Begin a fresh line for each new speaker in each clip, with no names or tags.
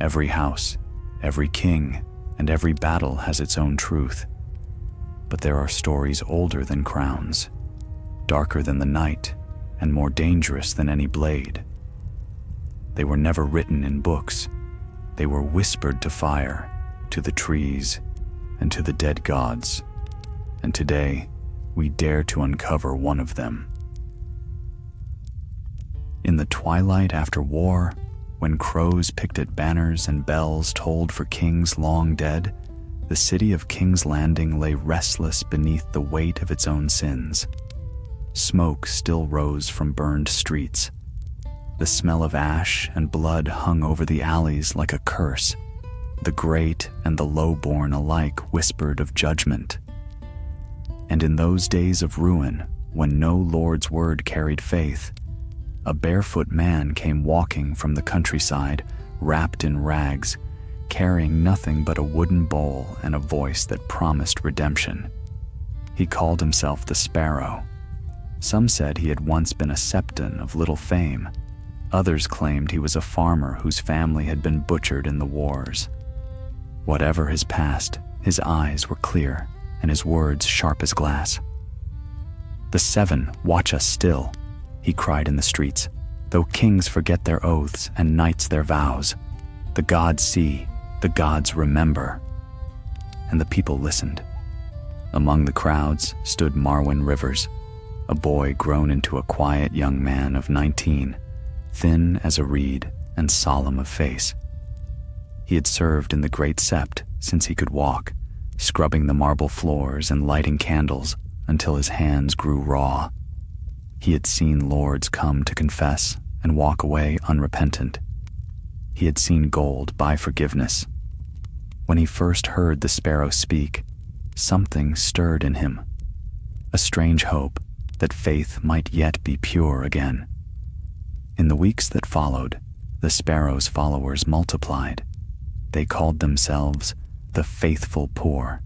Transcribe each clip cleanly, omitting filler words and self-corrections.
Every house, every king, and every battle has its own truth. But there are stories older than crowns, darker than the night, and more dangerous than any blade. They were never written in books. They were whispered to fire, to the trees, and to the dead gods. And today, we dare to uncover one of them. In the twilight after war, when crows picked at banners and bells tolled for kings long dead, the city of King's Landing lay restless beneath the weight of its own sins. Smoke still rose from burned streets. The smell of ash and blood hung over the alleys like a curse. The great and the low-born alike whispered of judgment. And in those days of ruin, when no Lord's word carried faith, a barefoot man came walking from the countryside, wrapped in rags, carrying nothing but a wooden bowl and a voice that promised redemption. He called himself the Sparrow. Some said he had once been a septon of little fame. Others claimed he was a farmer whose family had been butchered in the wars. Whatever his past, his eyes were clear and his words sharp as glass. "The Seven watch us still," he cried in the streets. "Though kings forget their oaths and knights their vows, the gods see, the gods remember." And the people listened. Among the crowds stood Marwyn Rivers, a boy grown into a quiet young man of 19, thin as a reed and solemn of face. He had served in the Great Sept since he could walk, scrubbing the marble floors and lighting candles until his hands grew raw. He had seen lords come to confess and walk away unrepentant. He had seen gold buy forgiveness. When he first heard the Sparrow speak, something stirred in him, a strange hope that faith might yet be pure again. In the weeks that followed, the Sparrow's followers multiplied. They called themselves the Faithful Poor.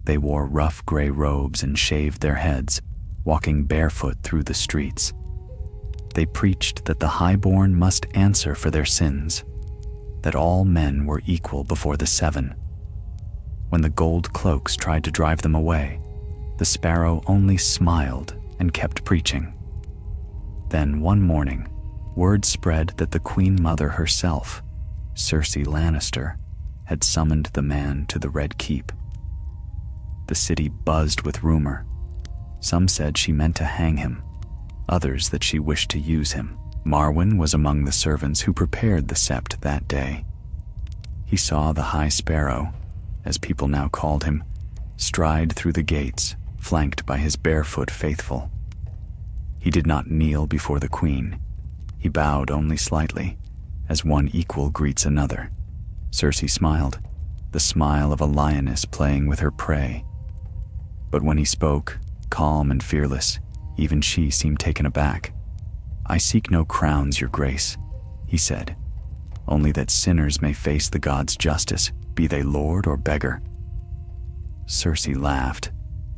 They wore rough gray robes and shaved their heads, walking barefoot through the streets. They preached that the highborn must answer for their sins, that all men were equal before the Seven. When the gold cloaks tried to drive them away, the Sparrow only smiled and kept preaching. Then one morning, word spread that the Queen Mother herself, Cersei Lannister, had summoned the man to the Red Keep. The city buzzed with rumor. Some said she meant to hang him, others that she wished to use him. Marwyn was among the servants who prepared the sept that day. He saw the High Sparrow, as people now called him, stride through the gates, flanked by his barefoot faithful. He did not kneel before the queen. He bowed only slightly, as one equal greets another. Cersei smiled, the smile of a lioness playing with her prey. But when he spoke, calm and fearless, even she seemed taken aback. "I seek no crowns, your grace," he said, "only that sinners may face the gods' justice, be they lord or beggar." Cersei laughed,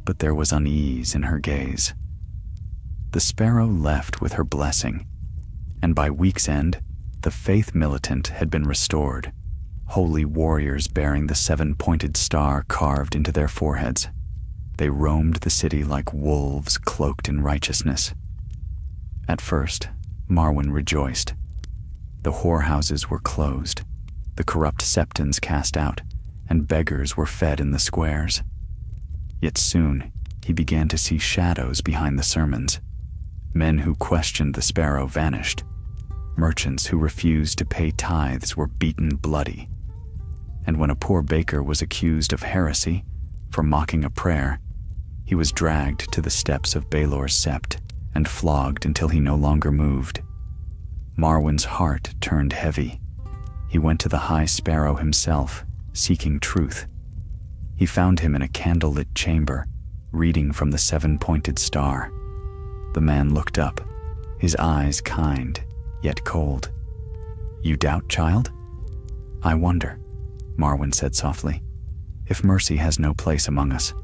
but there was unease in her gaze. The Sparrow left with her blessing, and by week's end, the faith militant had been restored, holy warriors bearing the seven-pointed star carved into their foreheads. They roamed the city like wolves cloaked in righteousness. At first, Marwyn rejoiced. The whorehouses were closed, the corrupt septons cast out, and beggars were fed in the squares. Yet soon, he began to see shadows behind the sermons. Men who questioned the Sparrow vanished. Merchants who refused to pay tithes were beaten bloody. And when a poor baker was accused of heresy for mocking a prayer, he was dragged to the steps of Baelor's sept and flogged until he no longer moved. Marwyn's heart turned heavy. He went to the High Sparrow himself, seeking truth. He found him in a candlelit chamber, reading from the seven-pointed star. The man looked up, his eyes kind, yet cold. "You doubt, child?" "I wonder," Marwyn said softly, "if mercy has no place among us."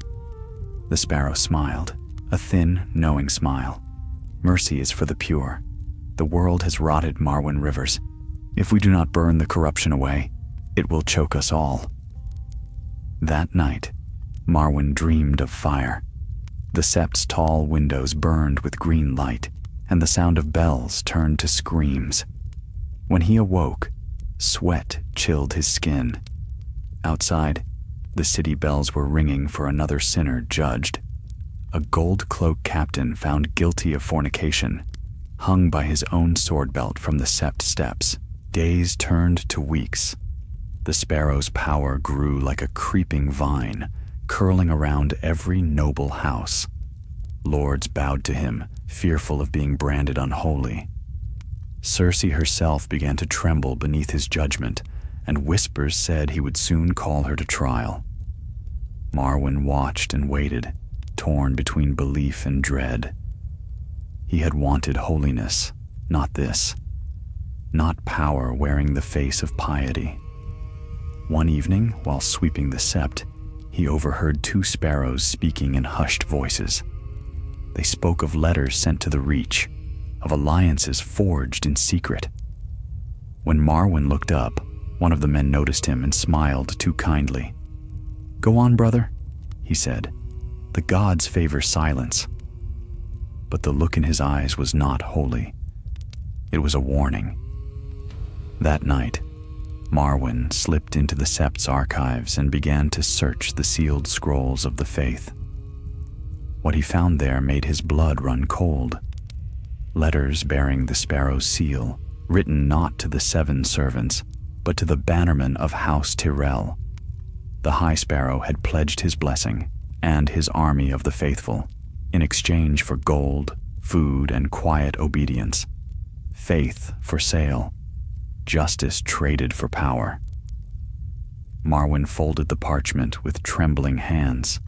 The Sparrow smiled, a thin, knowing smile. "Mercy is for the pure. The world has rotted Marwyn Rivers. If we do not burn the corruption away, it will choke us all." That night, Marwyn dreamed of fire. The sept's tall windows burned with green light, and the sound of bells turned to screams. When he awoke, sweat chilled his skin. Outside, the city bells were ringing for another sinner judged. A gold-cloaked captain found guilty of fornication, hung by his own sword belt from the sept steps. Days turned to weeks. The Sparrow's power grew like a creeping vine, curling around every noble house. Lords bowed to him, fearful of being branded unholy. Cersei herself began to tremble beneath his judgment, and whispers said he would soon call her to trial. Marwyn watched and waited, torn between belief and dread. He had wanted holiness, not this. Not power wearing the face of piety. One evening, while sweeping the sept, he overheard two sparrows speaking in hushed voices. They spoke of letters sent to the Reach, of alliances forged in secret. When Marwyn looked up, one of the men noticed him and smiled too kindly. "Go on, brother," he said. "The gods favor silence." But the look in his eyes was not holy. It was a warning. That night, Marwyn slipped into the sept's archives and began to search the sealed scrolls of the faith. What he found there made his blood run cold. Letters bearing the Sparrow's seal, written not to the 7 servants, but to the bannermen of House Tyrell. The High Sparrow had pledged his blessing and his army of the faithful in exchange for gold, food, and quiet obedience. Faith for sale. Justice traded for power. Marwyn folded the parchment with trembling hands.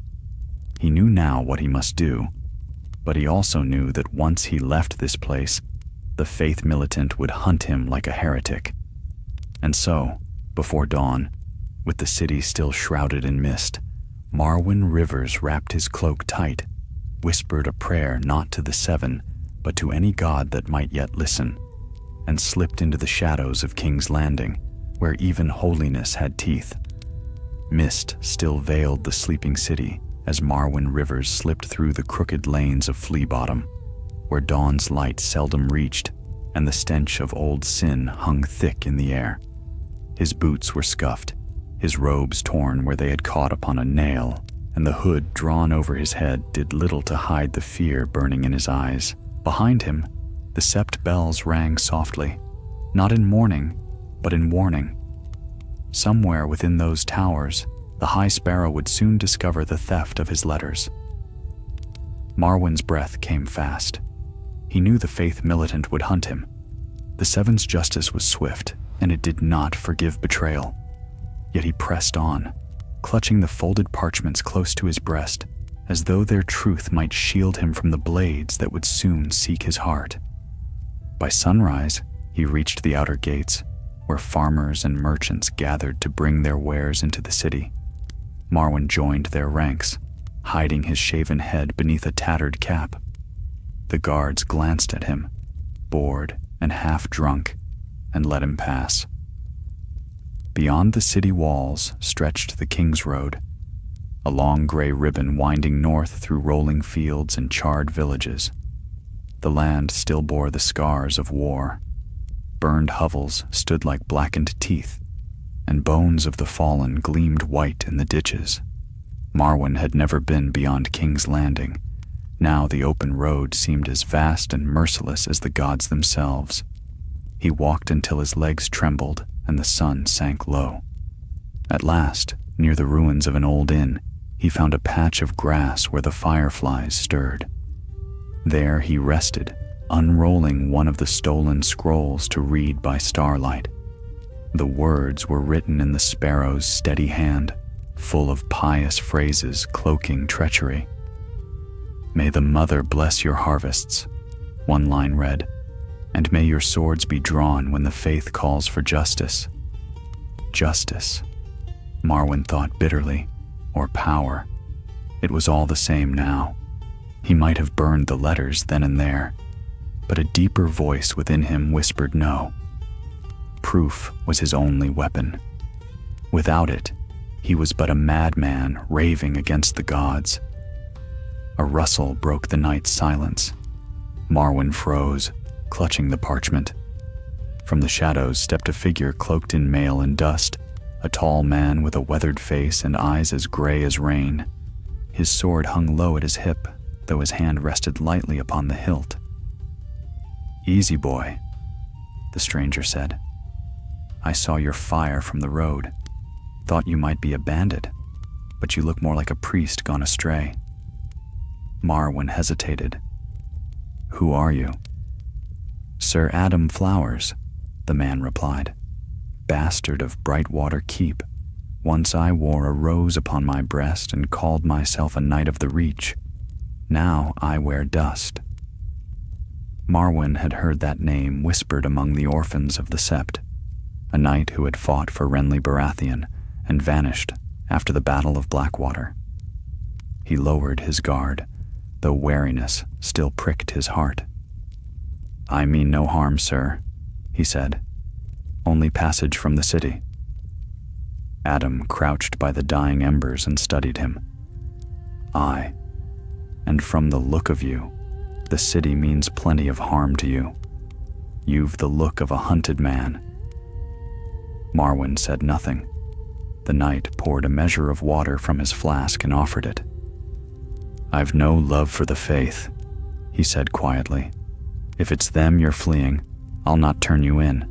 He knew now what he must do, but he also knew that once he left this place, the faith militant would hunt him like a heretic. And so, before dawn, with the city still shrouded in mist, Marwyn Rivers wrapped his cloak tight, whispered a prayer not to the 7, but to any god that might yet listen, and slipped into the shadows of King's Landing, where even holiness had teeth. Mist still veiled the sleeping city as Marwyn Rivers slipped through the crooked lanes of Flea Bottom, where dawn's light seldom reached and the stench of old sin hung thick in the air. His boots were scuffed, his robes torn where they had caught upon a nail, and the hood drawn over his head did little to hide the fear burning in his eyes. Behind him, the sept bells rang softly, not in mourning, but in warning. Somewhere within those towers, the High Sparrow would soon discover the theft of his letters. Marwyn's breath came fast. He knew the faith militant would hunt him. The 7's justice was swift, and it did not forgive betrayal. Yet he pressed on, clutching the folded parchments close to his breast, as though their truth might shield him from the blades that would soon seek his heart. By sunrise, he reached the outer gates, where farmers and merchants gathered to bring their wares into the city. Marwyn joined their ranks, hiding his shaven head beneath a tattered cap. The guards glanced at him, bored and half drunk, and let him pass. Beyond the city walls stretched the King's Road, a long gray ribbon winding north through rolling fields and charred villages. The land still bore the scars of war. Burned hovels stood like blackened teeth, and bones of the fallen gleamed white in the ditches. Marwyn had never been beyond King's Landing. Now the open road seemed as vast and merciless as the gods themselves. He walked until his legs trembled and the sun sank low. At last, near the ruins of an old inn, he found a patch of grass where the fireflies stirred. There he rested, unrolling one of the stolen scrolls to read by starlight. The words were written in the Sparrow's steady hand, full of pious phrases cloaking treachery. "May the Mother bless your harvests," one line read, "and may your swords be drawn when the faith calls for justice." Justice, Marwyn thought bitterly, or power. It was all the same now. He might have burned the letters then and there, but a deeper voice within him whispered no. Proof was his only weapon. Without it, he was but a madman raving against the gods. A rustle broke the night's silence. Marwyn froze, clutching the parchment. From the shadows stepped a figure cloaked in mail and dust, a tall man with a weathered face and eyes as gray as rain. His sword hung low at his hip, though his hand rested lightly upon the hilt. "Easy, boy," the stranger said. "I saw your fire from the road. Thought you might be a bandit, but you look more like a priest gone astray." Marwyn hesitated. "Who are you?" "Sir Adam Flowers," the man replied. "Bastard of Brightwater Keep. Once I wore a rose upon my breast and called myself a knight of the Reach. Now I wear dust." Marwyn had heard that name whispered among the orphans of the Sept, a knight who had fought for Renly Baratheon and vanished after the Battle of Blackwater. He lowered his guard, though wariness still pricked his heart. "I mean no harm, sir," he said. "Only passage from the city." Adam crouched by the dying embers and studied him. "Aye, and from the look of you, the city means plenty of harm to you. You've the look of a hunted man." Marwyn said nothing. The knight poured a measure of water from his flask and offered it. "I've no love for the faith," he said quietly. "If it's them you're fleeing, I'll not turn you in.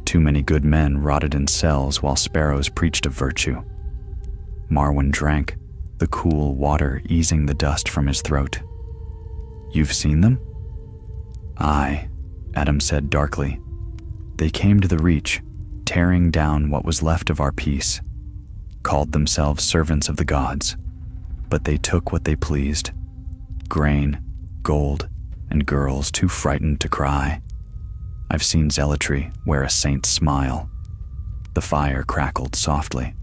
Too many good men rotted in cells while sparrows preached of virtue." Marwyn drank, the cool water easing the dust from his throat. "You've seen them?" "Aye," Adam said darkly. "They came to the Reach, tearing down what was left of our peace. Called themselves servants of the gods, but they took what they pleased. Grain, gold, and girls too frightened to cry. I've seen zealotry wear a saint's smile." The fire crackled softly.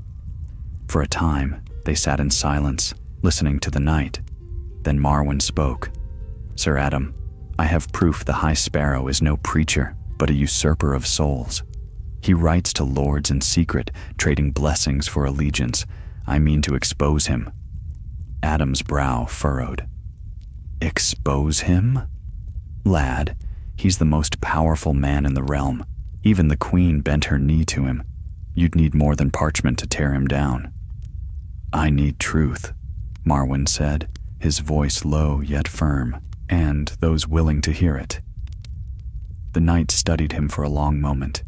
For a time, they sat in silence, listening to the night. Then Marwyn spoke. "Sir Adam, I have proof the High Sparrow is no preacher, but a usurper of souls. He writes to lords in secret, trading blessings for allegiance. I mean to expose him." Adam's brow furrowed. "Expose him? Lad, he's the most powerful man in the realm. Even the queen bent her knee to him. You'd need more than parchment to tear him down." "I need truth," Marwyn said, his voice low yet firm, and those willing to hear it. The knight studied him for a long moment,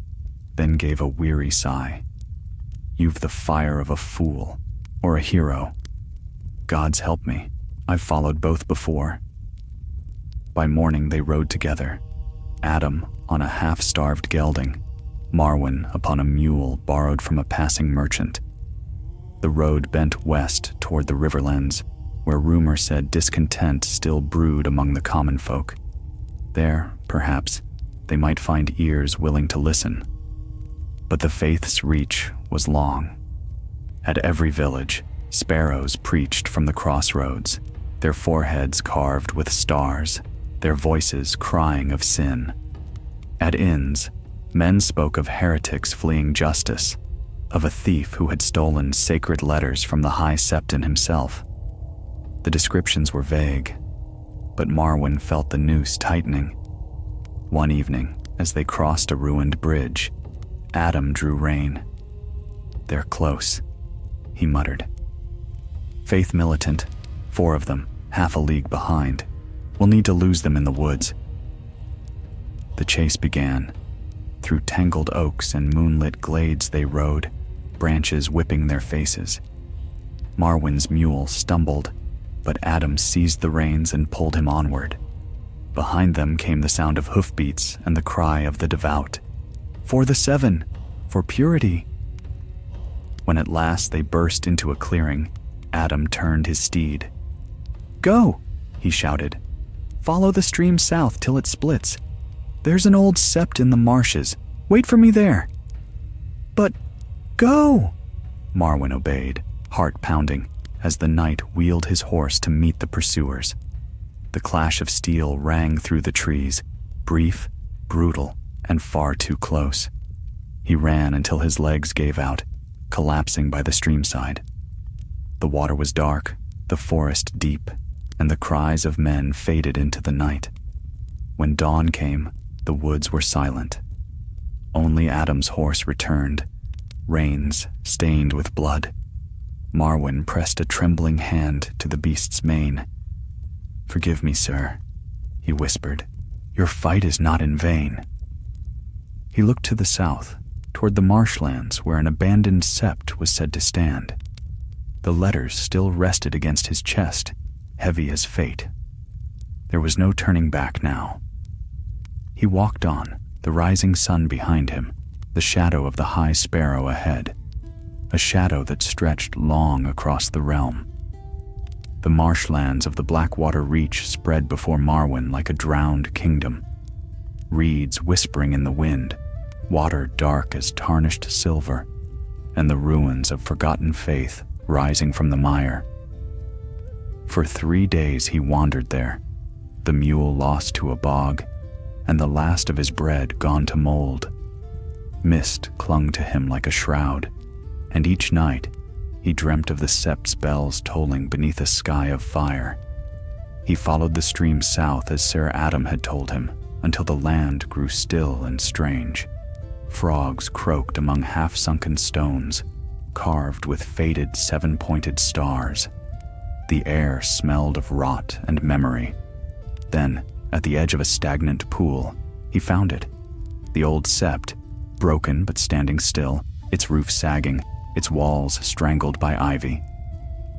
then gave a weary sigh. "You've the fire of a fool, or a hero. Gods help me, I've followed both before." By morning they rode together, Adam on a half-starved gelding, Marwyn upon a mule borrowed from a passing merchant. The road bent west toward the riverlands, where rumor said discontent still brewed among the common folk. There, perhaps, they might find ears willing to listen. But the faith's reach was long. At every village, sparrows preached from the crossroads, their foreheads carved with stars, their voices crying of sin. At inns, men spoke of heretics fleeing justice, of a thief who had stolen sacred letters from the High Septon himself. The descriptions were vague, but Marwyn felt the noose tightening. One evening, as they crossed a ruined bridge, Adam drew rein. "They're close," he muttered. "Faith militant, 4 of them, half a league behind. We'll need to lose them in the woods." The chase began. Through tangled oaks and moonlit glades they rode, branches whipping their faces. Marwyn's mule stumbled, but Adam seized the reins and pulled him onward. Behind them came the sound of hoofbeats and the cry of the devout. "For the 7! For purity!" When at last they burst into a clearing, Adam turned his steed. "Go!" he shouted. "Follow the stream south till it splits. There's an old sept in the marshes. Wait for me there." "But go!" Marwyn obeyed, heart pounding, as the knight wheeled his horse to meet the pursuers. The clash of steel rang through the trees, brief, brutal, and far too close. He ran until his legs gave out, collapsing by the streamside. The water was dark, the forest deep, and the cries of men faded into the night. When dawn came, the woods were silent. Only Adam's horse returned, reins stained with blood. Marwyn pressed a trembling hand to the beast's mane. "Forgive me, sir," he whispered. "Your fight is not in vain." He looked to the south, toward the marshlands where an abandoned sept was said to stand. The letters still rested against his chest, heavy as fate. There was no turning back now. He walked on, the rising sun behind him, the shadow of the high Sparrow ahead, a shadow that stretched long across the realm. The marshlands of the Blackwater Reach spread before Marwyn like a drowned kingdom, reeds whispering in the wind, water dark as tarnished silver, and the ruins of forgotten faith rising from the mire. For 3 days he wandered there, the mule lost to a bog, and the last of his bread gone to mold. Mist clung to him like a shroud, and each night he dreamt of the sept's bells tolling beneath a sky of fire. He followed the stream south as Sir Adam had told him, until the land grew still and strange. Frogs croaked among half-sunken stones, carved with faded seven-pointed stars. The air smelled of rot and memory. Then, at the edge of a stagnant pool, he found it. The old sept, broken but standing still, its roof sagging, its walls strangled by ivy.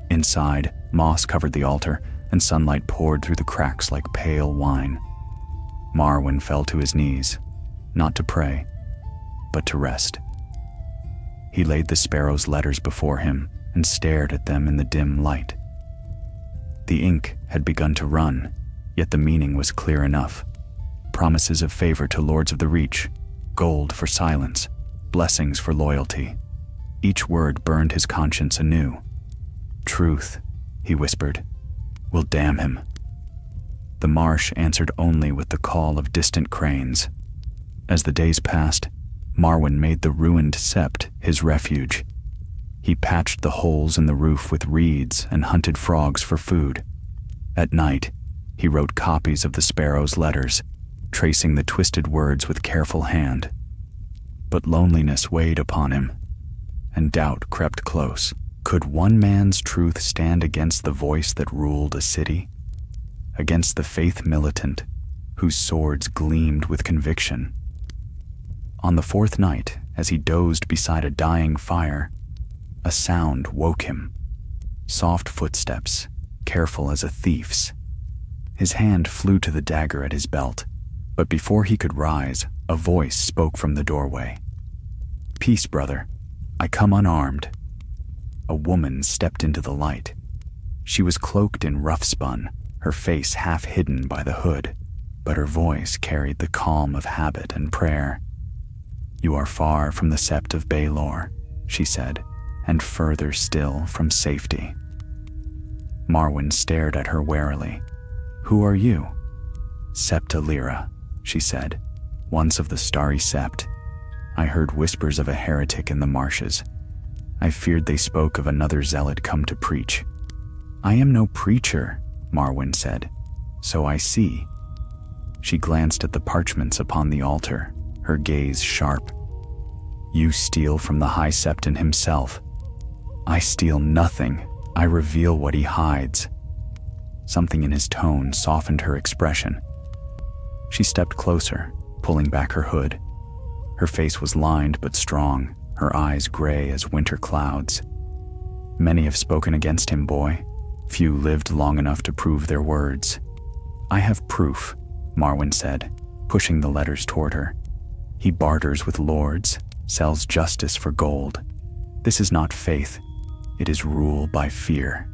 Inside, moss covered the altar, and sunlight poured through the cracks like pale wine. Marwyn fell to his knees, not to pray, but to rest. He laid the Sparrow's letters before him and stared at them in the dim light. The ink had begun to run, yet the meaning was clear enough. Promises of favor to lords of the Reach, gold for silence, blessings for loyalty. Each word burned his conscience anew. "Truth," he whispered, "will damn him." The marsh answered only with the call of distant cranes. As the days passed, Marwyn made the ruined sept his refuge. He patched the holes in the roof with reeds and hunted frogs for food. At night, he wrote copies of the Sparrow's letters, tracing the twisted words with careful hand. But loneliness weighed upon him, and doubt crept close. Could one man's truth stand against the voice that ruled a city? Against the faith militant, whose swords gleamed with conviction? On the 4th night, as he dozed beside a dying fire, a sound woke him. Soft footsteps, careful as a thief's. His hand flew to the dagger at his belt, but before he could rise, a voice spoke from the doorway. "Peace, brother. I come unarmed." A woman stepped into the light. She was cloaked in rough spun, her face half hidden by the hood, but her voice carried the calm of habit and prayer. "You are far from the sept of Baelor," she said, "and further still from safety." Marwyn stared at her warily. "Who are you?" "Septa Lyra," she said, "once of the starry sept. I heard whispers of a heretic in the marshes. I feared they spoke of another zealot come to preach." "I am no preacher," Marwyn said, "so I see." She glanced at the parchments upon the altar, her gaze sharp. "You steal from the High Septon himself." "I steal nothing. I reveal what he hides." Something in his tone softened her expression. She stepped closer, pulling back her hood. Her face was lined but strong, her eyes gray as winter clouds. "Many have spoken against him, boy. Few lived long enough to prove their words." "I have proof," Marwyn said, pushing the letters toward her. "He barters with lords, sells justice for gold. This is not faith, it is rule by fear."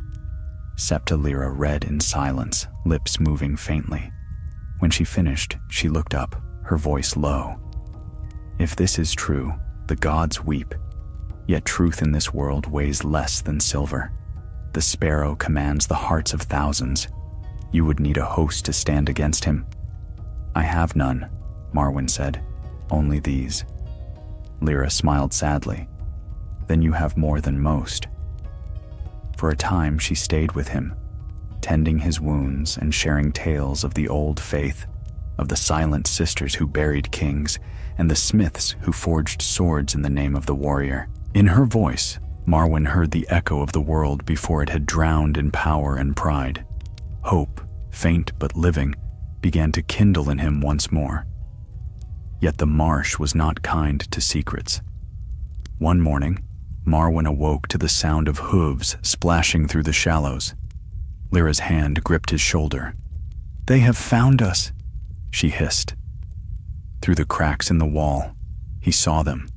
Septa Lyra read in silence, lips moving faintly. When she finished, she looked up, her voice low. "If this is true, the gods weep. Yet truth in this world weighs less than silver. The Sparrow commands the hearts of thousands. You would need a host to stand against him." "I have none," Marwyn said, "only these." Lyra smiled sadly. Then you have more than most. For a time she stayed with him, tending his wounds and sharing tales of the old faith, of the silent sisters who buried kings, and the smiths who forged swords in the name of the warrior. In her voice, Marwyn heard the echo of the world before it had drowned in power and pride. Hope, faint but living, began to kindle in him once more. Yet the marsh was not kind to secrets. One morning, Marwyn awoke to the sound of hooves splashing through the shallows. Lyra's hand gripped his shoulder. "They have found us," she hissed. Through the cracks in the wall, he saw them.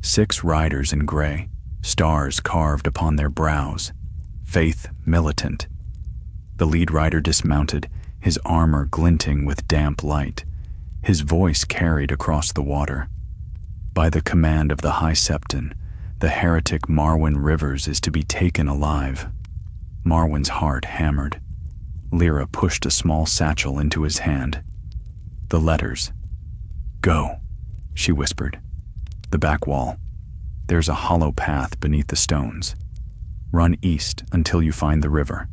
6 riders in gray, stars carved upon their brows, faith militant. The lead rider dismounted, his armor glinting with damp light. His voice carried across the water. "By the command of the High Septon, the heretic Marwyn Rivers is to be taken alive." Marwyn's heart hammered. Lyra pushed a small satchel into his hand. "The letters." "Go," she whispered. "The back wall. There's a hollow path beneath the stones. Run east until you find the river.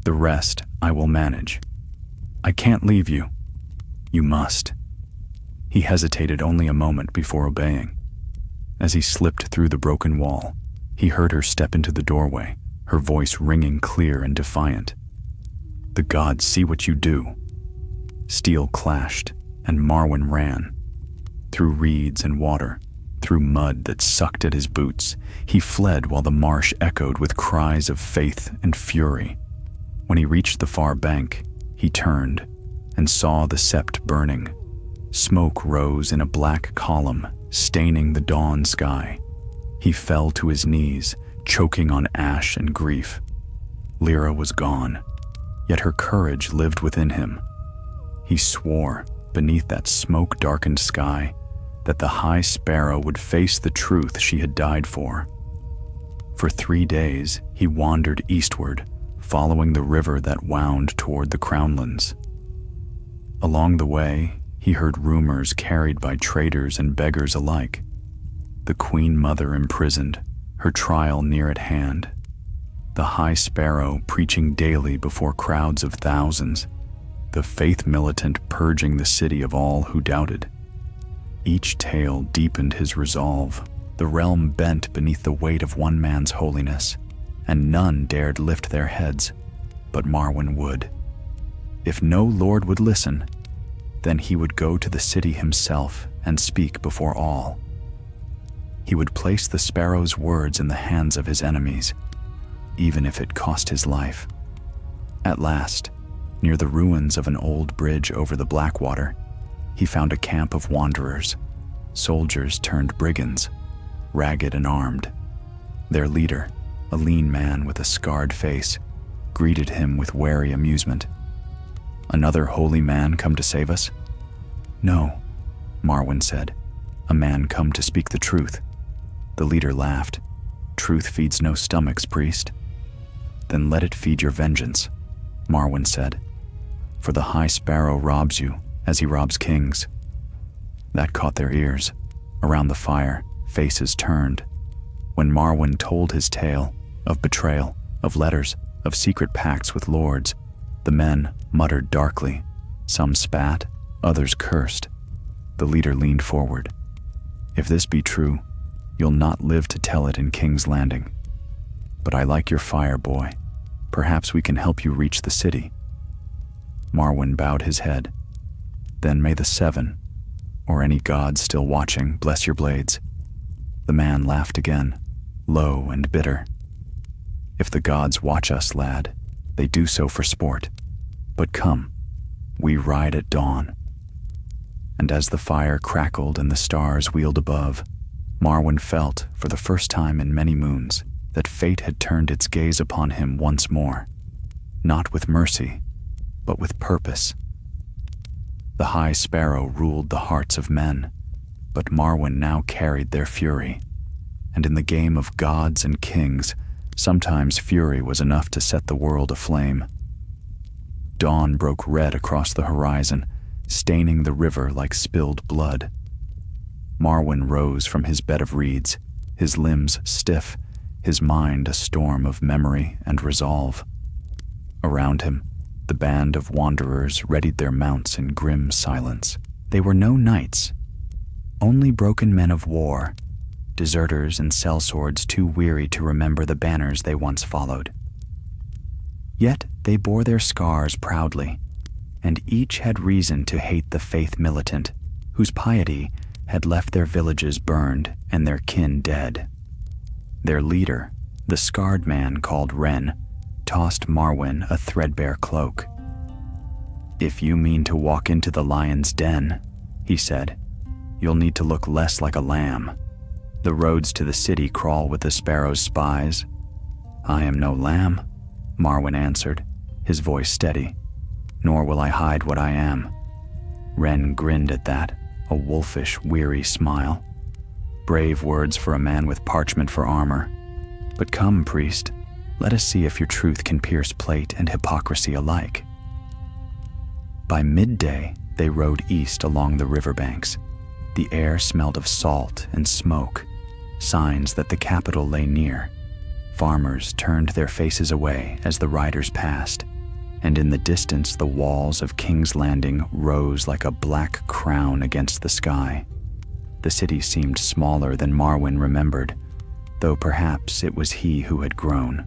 The rest I will manage. I can't leave you. You must." He hesitated only a moment before obeying. As he slipped through the broken wall, he heard her step into the doorway, her voice ringing clear and defiant. "The gods see what you do." Steel clashed, and Marwyn ran. Through reeds and water, through mud that sucked at his boots, he fled while the marsh echoed with cries of faith and fury. When he reached the far bank, he turned and saw the sept burning. Smoke rose in a black column, staining the dawn sky. He fell to his knees, choking on ash and grief. Lyra was gone, yet her courage lived within him. He swore, beneath that smoke-darkened sky, that the High Sparrow would face the truth she had died for. For 3 days, he wandered eastward, following the river that wound toward the Crownlands. Along the way, he heard rumors carried by traders and beggars alike. The Queen Mother imprisoned, her trial near at hand. The High Sparrow preaching daily before crowds of thousands. The faith militant purging the city of all who doubted. Each tale deepened his resolve. The realm bent beneath the weight of one man's holiness, and none dared lift their heads, but Marwyn would. If no lord would listen, then he would go to the city himself and speak before all. He would place the Sparrow's words in the hands of his enemies, even if it cost his life. At last, near the ruins of an old bridge over the Blackwater, he found a camp of wanderers, soldiers turned brigands, ragged and armed. Their leader, a lean man with a scarred face, greeted him with wary amusement. "Another holy man come to save us?" "No," Marwyn said. "A man come to speak the truth." The leader laughed. "Truth feeds no stomachs, priest." "Then let it feed your vengeance," Marwyn said. "For the High Sparrow robs you, as he robs kings." That caught their ears. Around the fire, faces turned. When Marwyn told his tale of betrayal, of letters, of secret pacts with lords, the men muttered darkly. Some spat, others cursed. The leader leaned forward. "If this be true, you'll not live to tell it in King's Landing. But I like your fire, boy. Perhaps we can help you reach the city." Marwyn bowed his head. "Then may the Seven, or any god still watching, bless your blades." The man laughed again, low and bitter. "If the gods watch us, lad, they do so for sport. But come, we ride at dawn." And as the fire crackled and the stars wheeled above, Marwyn felt, for the first time in many moons, that fate had turned its gaze upon him once more, not with mercy, but with purpose. The High Sparrow ruled the hearts of men, but Marwyn now carried their fury, and in the game of gods and kings, sometimes fury was enough to set the world aflame. Dawn broke red across the horizon, staining the river like spilled blood. Marwyn rose from his bed of reeds, his limbs stiff, his mind a storm of memory and resolve. Around him, the band of wanderers readied their mounts in grim silence. They were no knights, only broken men of war, deserters and sellswords too weary to remember the banners they once followed. Yet they bore their scars proudly, and each had reason to hate the faith militant, whose piety had left their villages burned and their kin dead. Their leader, the scarred man called Ren, tossed Marwyn a threadbare cloak. "If you mean to walk into the lion's den," he said, "you'll need to look less like a lamb. The roads to the city crawl with the Sparrow's spies." "I am no lamb," Marwyn answered, his voice steady, "nor will I hide what I am." Ren grinned at that, a wolfish, weary smile. Brave words for a man with parchment for armor. "But come, priest, let us see if your truth can pierce plate and hypocrisy alike." By midday, they rode east along the riverbanks. The air smelled of salt and smoke, signs that the capital lay near. Farmers turned their faces away as the riders passed, and in the distance the walls of King's Landing rose like a black crown against the sky. The city seemed smaller than Marwyn remembered, though perhaps it was he who had grown.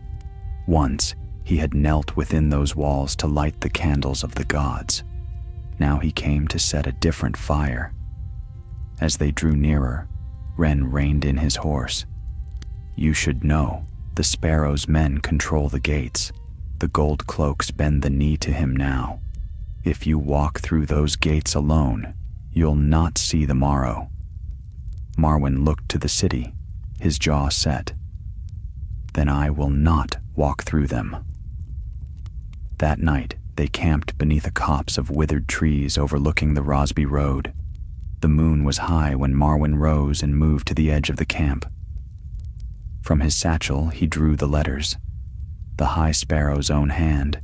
Once he had knelt within those walls to light the candles of the gods. Now he came to set a different fire. As they drew nearer, Ren reined in his horse. "You should know, the Sparrow's men control the gates. The gold cloaks bend the knee to him now. If you walk through those gates alone, you'll not see the morrow." Marwyn looked to the city, his jaw set. "Then I will not walk through them." That night, they camped beneath a copse of withered trees overlooking the Rosby Road. The moon was high when Marwyn rose and moved to the edge of the camp. From his satchel, he drew the letters, the High Sparrow's own hand,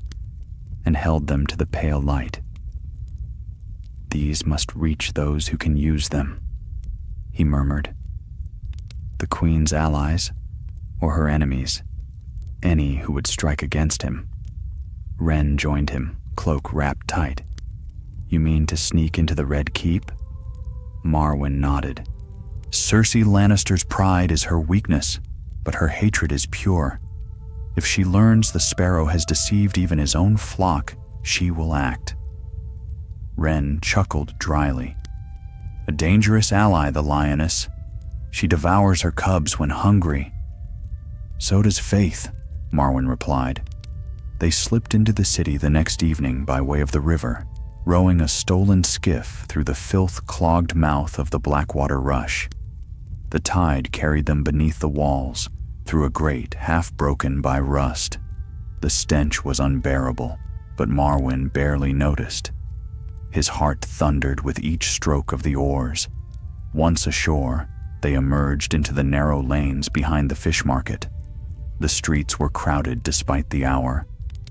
and held them to the pale light. "These must reach those who can use them," he murmured. "The Queen's allies, or her enemies, any who would strike against him." Ren joined him, cloak wrapped tight. "You mean to sneak into the Red Keep?" Marwyn nodded. "Cersei Lannister's pride is her weakness, but her hatred is pure. If she learns the Sparrow has deceived even his own flock, she will act." Ren chuckled dryly. "A dangerous ally, the lioness. She devours her cubs when hungry." "So does Faith," Marwyn replied. They slipped into the city the next evening by way of the river, rowing a stolen skiff through the filth-clogged mouth of the Blackwater Rush. The tide carried them beneath the walls, through a grate half-broken by rust. The stench was unbearable, but Marwyn barely noticed. His heart thundered with each stroke of the oars. Once ashore, they emerged into the narrow lanes behind the fish market. The streets were crowded despite the hour,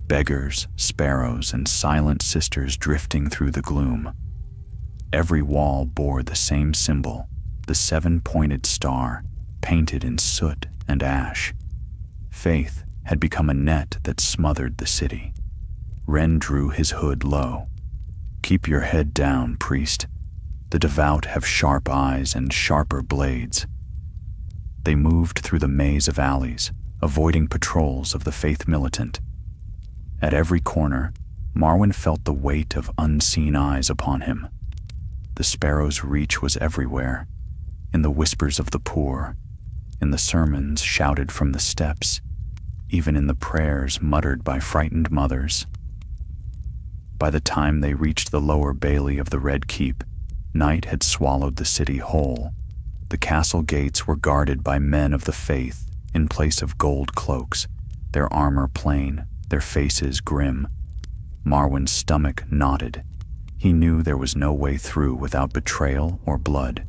beggars, sparrows, and silent sisters drifting through the gloom. Every wall bore the same symbol, the seven-pointed star, painted in soot and ash. Faith had become a net that smothered the city. Ren drew his hood low. "Keep your head down, priest. The devout have sharp eyes and sharper blades." They moved through the maze of alleys, avoiding patrols of the faith militant. At every corner, Marwyn felt the weight of unseen eyes upon him. The Sparrow's reach was everywhere, in the whispers of the poor, in the sermons shouted from the steps, even in the prayers muttered by frightened mothers. By the time they reached the lower bailey of the Red Keep, night had swallowed the city whole. The castle gates were guarded by men of the faith in place of gold cloaks, their armor plain, their faces grim. Marwyn's stomach knotted. He knew there was no way through without betrayal or blood.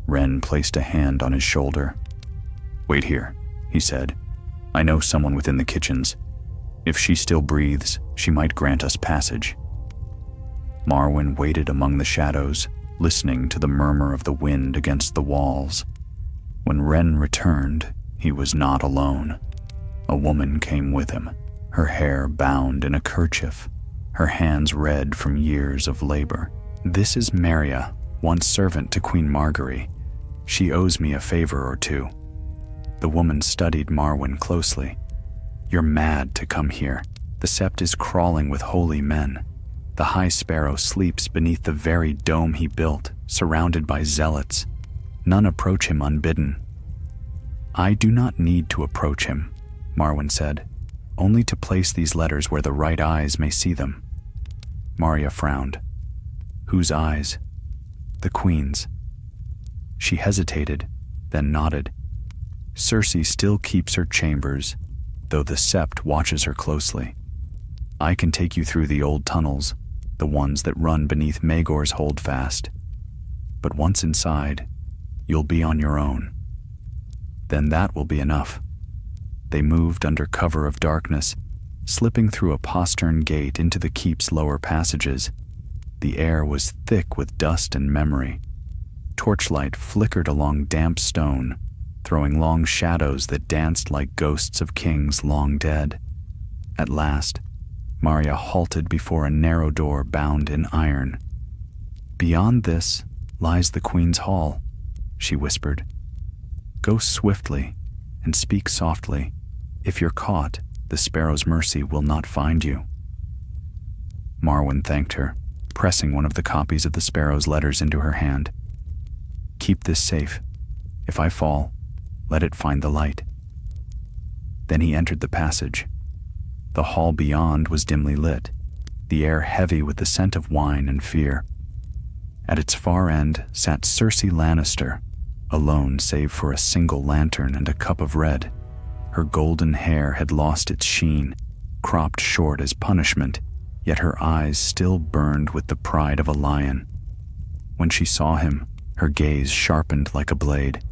Ren placed a hand on his shoulder. "Wait here," he said. "I know someone within the kitchens. If she still breathes, she might grant us passage." Marwyn waited among the shadows, listening to the murmur of the wind against the walls. When Ren returned, he was not alone. A woman came with him, her hair bound in a kerchief, her hands red from years of labor. "This is Maria, once servant to Queen Margaery. She owes me a favor or two." The woman studied Marwyn closely. "You're mad to come here. The Sept is crawling with holy men. The High Sparrow sleeps beneath the very dome he built, surrounded by zealots. None approach him unbidden." "I do not need to approach him," Marwyn said, "only to place these letters where the right eyes may see them." Marya frowned. "Whose eyes?" "The Queen's." She hesitated, then nodded. "Cersei still keeps her chambers, though the Sept watches her closely. I can take you through the old tunnels, the ones that run beneath Maegor's holdfast. But once inside, you'll be on your own. Then that will be enough." They moved under cover of darkness, slipping through a postern gate into the keep's lower passages. The air was thick with dust and memory. Torchlight flickered along damp stone, throwing long shadows that danced like ghosts of kings long dead. At last, Marya halted before a narrow door bound in iron. "Beyond this lies the Queen's hall," she whispered. "Go swiftly and speak softly. If you're caught, the Sparrow's mercy will not find you." Marwyn thanked her, pressing one of the copies of the Sparrow's letters into her hand. "Keep this safe. If I fall, let it find the light." Then he entered the passage. The hall beyond was dimly lit, the air heavy with the scent of wine and fear. At its far end sat Cersei Lannister, alone save for a single lantern and a cup of red. Her golden hair had lost its sheen, cropped short as punishment, yet her eyes still burned with the pride of a lion. When she saw him, her gaze sharpened like a blade.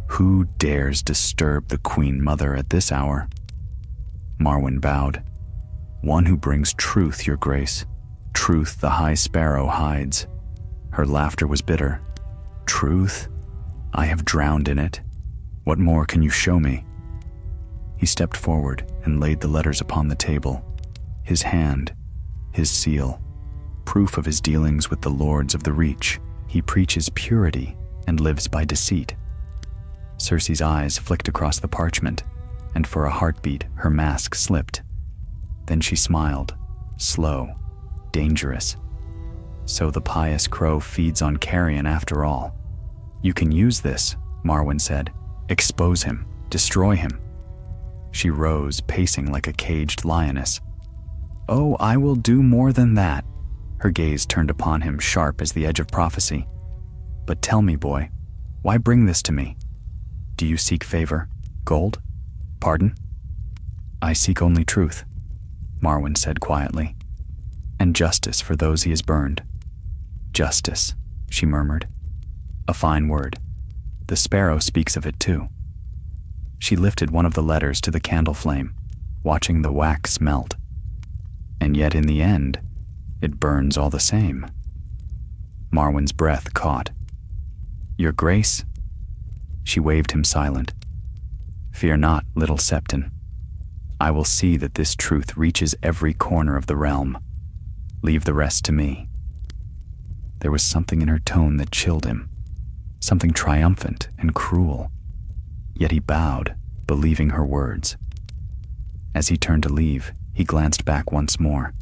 "Who dares disturb the Queen Mother at this hour?" Marwyn bowed. "One who brings truth, your grace. Truth the High Sparrow hides." Her laughter was bitter. "Truth? I have drowned in it. What more can you show me?" He stepped forward and laid the letters upon the table. His hand, his seal, proof of his dealings with the lords of the Reach. He preaches purity and lives by deceit. Cersei's eyes flicked across the parchment, and for a heartbeat her mask slipped. Then she smiled, slow, dangerous. "So the pious crow feeds on carrion after all. You can use this," Marwyn said. "Expose him, destroy him." She rose, pacing like a caged lioness. "Oh, I will do more than that." Her gaze turned upon him, sharp as the edge of prophecy. "But tell me, boy, why bring this to me? Do you seek favor? Gold? Pardon?" "I seek only truth," Marwyn said quietly, "and justice for those he has burned." "Justice," she murmured. "A fine word. The Sparrow speaks of it too." She lifted one of the letters to the candle flame, watching the wax melt. "And yet in the end, it burns all the same." Marwyn's breath caught. "Your Grace?" She waved him silent. "Fear not, little Septon. I will see that this truth reaches every corner of the realm. Leave the rest to me." There was something in her tone that chilled him, something triumphant and cruel. Yet he bowed, believing her words. As he turned to leave, he glanced back once more.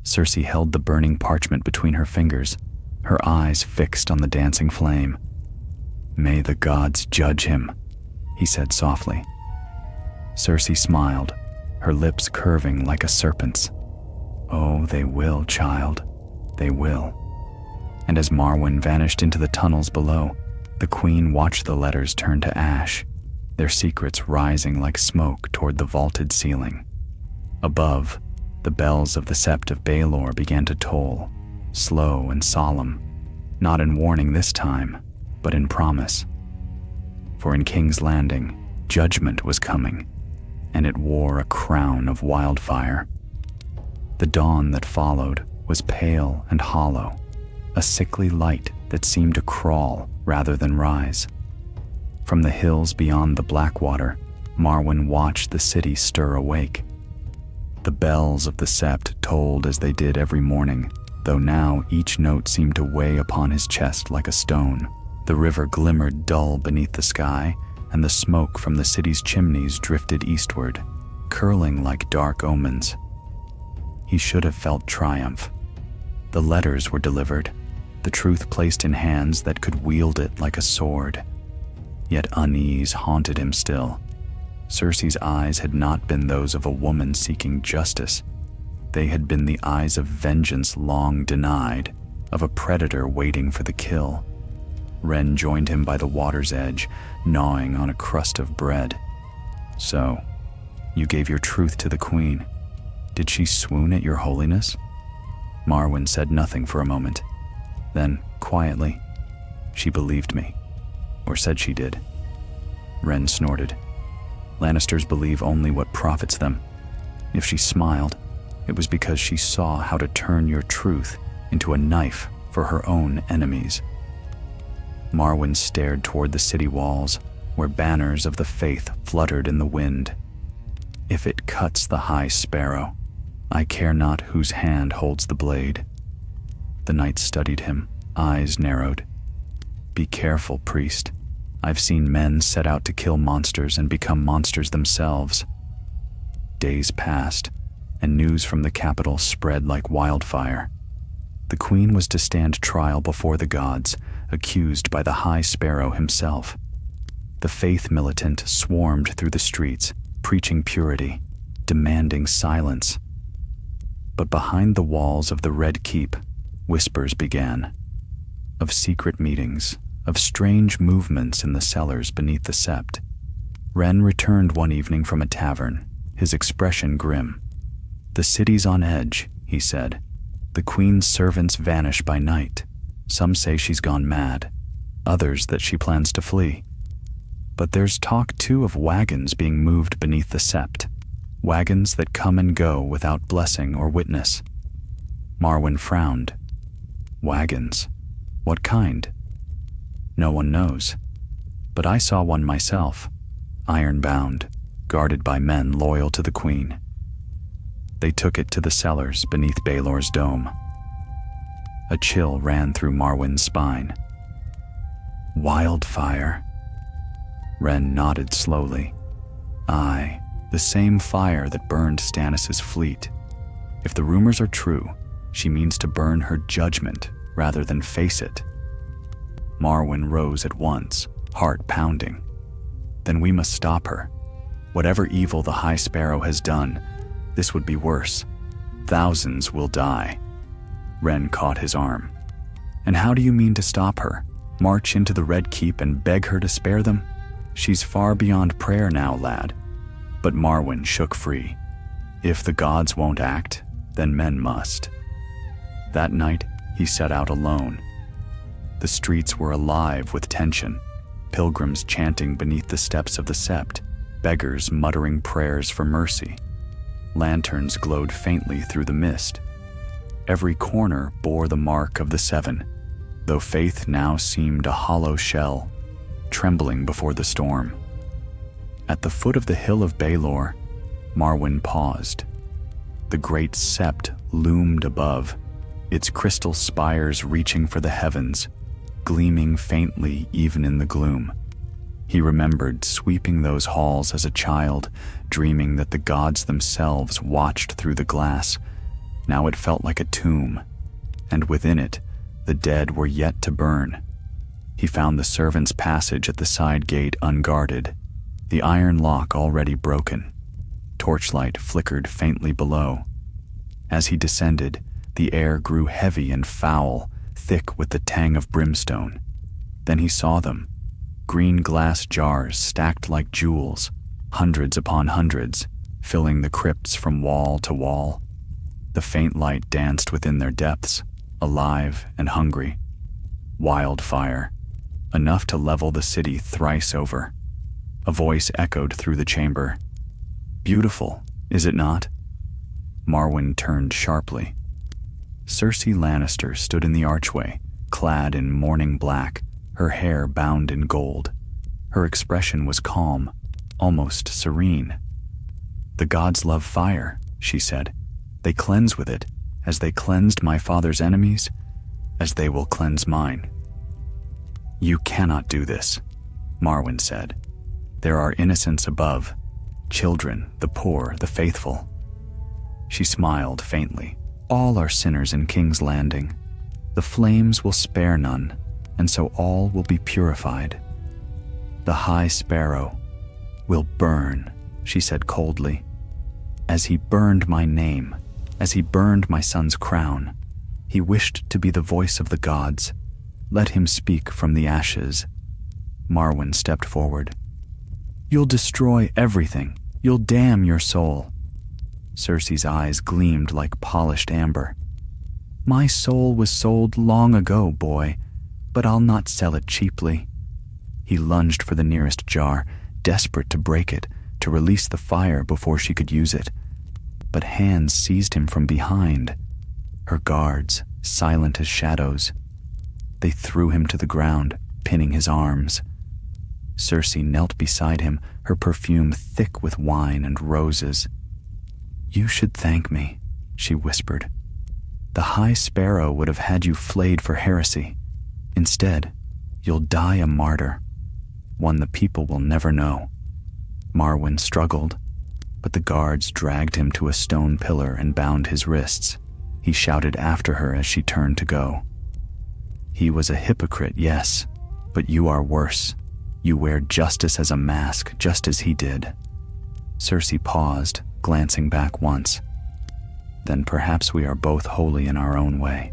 Cersei held the burning parchment between her fingers, her eyes fixed on the dancing flame. "May the gods judge him," he said softly. Cersei smiled, her lips curving like a serpent's. "Oh, they will, child, they will." And as Marwyn vanished into the tunnels below, the Queen watched the letters turn to ash, their secrets rising like smoke toward the vaulted ceiling. Above, the bells of the Sept of Baelor began to toll, slow and solemn, not in warning this time, but in promise. For in King's Landing, judgment was coming, and it wore a crown of wildfire. The dawn that followed was pale and hollow, a sickly light that seemed to crawl rather than rise. From the hills beyond the Blackwater, Marwyn watched the city stir awake. The bells of the sept tolled as they did every morning, though now each note seemed to weigh upon his chest like a stone. The river glimmered dull beneath the sky, and the smoke from the city's chimneys drifted eastward, curling like dark omens. He should have felt triumph. The letters were delivered, the truth placed in hands that could wield it like a sword. Yet unease haunted him still. Cersei's eyes had not been those of a woman seeking justice. They had been the eyes of vengeance long denied, of a predator waiting for the kill. Ren joined him by the water's edge, gnawing on a crust of bread. "So, you gave your truth to the queen. Did she swoon at your holiness?" Marwyn said nothing for a moment. Then, quietly, "She believed me. Or said she did." Ren snorted. "Lannisters believe only what profits them. If she smiled, it was because she saw how to turn your truth into a knife for her own enemies." Marwyn stared toward the city walls, where banners of the faith fluttered in the wind. "If it cuts the High Sparrow, I care not whose hand holds the blade." The knight studied him, eyes narrowed. "Be careful, priest. I've seen men set out to kill monsters and become monsters themselves." Days passed, and news from the capital spread like wildfire. The queen was to stand trial before the gods, accused by the High Sparrow himself. The faith militant swarmed through the streets, preaching purity, demanding silence. But behind the walls of the Red Keep, whispers began. Of secret meetings, of strange movements in the cellars beneath the sept. Ren returned one evening from a tavern, his expression grim. "The city's on edge," he said. "The queen's servants vanish by night. Some say she's gone mad, others that she plans to flee. But there's talk too of wagons being moved beneath the sept, wagons that come and go without blessing or witness." Marwyn frowned. "Wagons? What kind?" "No one knows. But I saw one myself, iron-bound, guarded by men loyal to the queen. They took it to the cellars beneath Baelor's dome." A chill ran through Marwyn's spine. "Wildfire?" Ren nodded slowly. "Aye, the same fire that burned Stannis' fleet. If the rumors are true, she means to burn her judgment rather than face it." Marwyn rose at once, heart pounding. "Then we must stop her. Whatever evil the High Sparrow has done, this would be worse. Thousands will die." Ren caught his arm. "And how do you mean to stop her? March into the Red Keep and beg her to spare them? She's far beyond prayer now, lad." But Marwyn shook free. "If the gods won't act, then men must." That night, he set out alone. The streets were alive with tension, pilgrims chanting beneath the steps of the sept, beggars muttering prayers for mercy. Lanterns glowed faintly through the mist. Every corner bore the mark of the seven, though faith now seemed a hollow shell, trembling before the storm. At the foot of the hill of Baelor, Marwyn paused. The great sept loomed above, its crystal spires reaching for the heavens, gleaming faintly even in the gloom. He remembered sweeping those halls as a child, dreaming that the gods themselves watched through the glass. Now it felt like a tomb, and within it, the dead were yet to burn. He found the servants' passage at the side gate unguarded, the iron lock already broken. Torchlight flickered faintly below. As he descended, the air grew heavy and foul, thick with the tang of brimstone. Then he saw them, green glass jars stacked like jewels, hundreds upon hundreds, filling the crypts from wall to wall. The faint light danced within their depths, alive and hungry. Wildfire, enough to level the city thrice over. A voice echoed through the chamber. "Beautiful, is it not?" Marwyn turned sharply. Cersei Lannister stood in the archway, clad in mourning black, her hair bound in gold. Her expression was calm, almost serene. "The gods love fire," she said. "They cleanse with it, as they cleansed my father's enemies, as they will cleanse mine." "You cannot do this," Marwyn said. "There are innocents above, children, the poor, the faithful." She smiled faintly. "All are sinners in King's Landing. The flames will spare none, and so all will be purified. The High Sparrow will burn," she said coldly. "As he burned my name, as he burned my son's crown, he wished to be the voice of the gods. Let him speak from the ashes." Marwyn stepped forward. "You'll destroy everything. You'll damn your soul." Cersei's eyes gleamed like polished amber. "My soul was sold long ago, boy, but I'll not sell it cheaply." He lunged for the nearest jar, desperate to break it, to release the fire before she could use it. But hands seized him from behind. Her guards, silent as shadows. They threw him to the ground, pinning his arms. Cersei knelt beside him, her perfume thick with wine and roses. "You should thank me," she whispered. "The High Sparrow would have had you flayed for heresy. Instead, you'll die a martyr, one the people will never know." Marwyn struggled, but the guards dragged him to a stone pillar and bound his wrists. He shouted after her as she turned to go. "He was a hypocrite, yes, but you are worse. You wear justice as a mask, just as he did." Cersei paused, glancing back once. "Then perhaps we are both holy in our own way."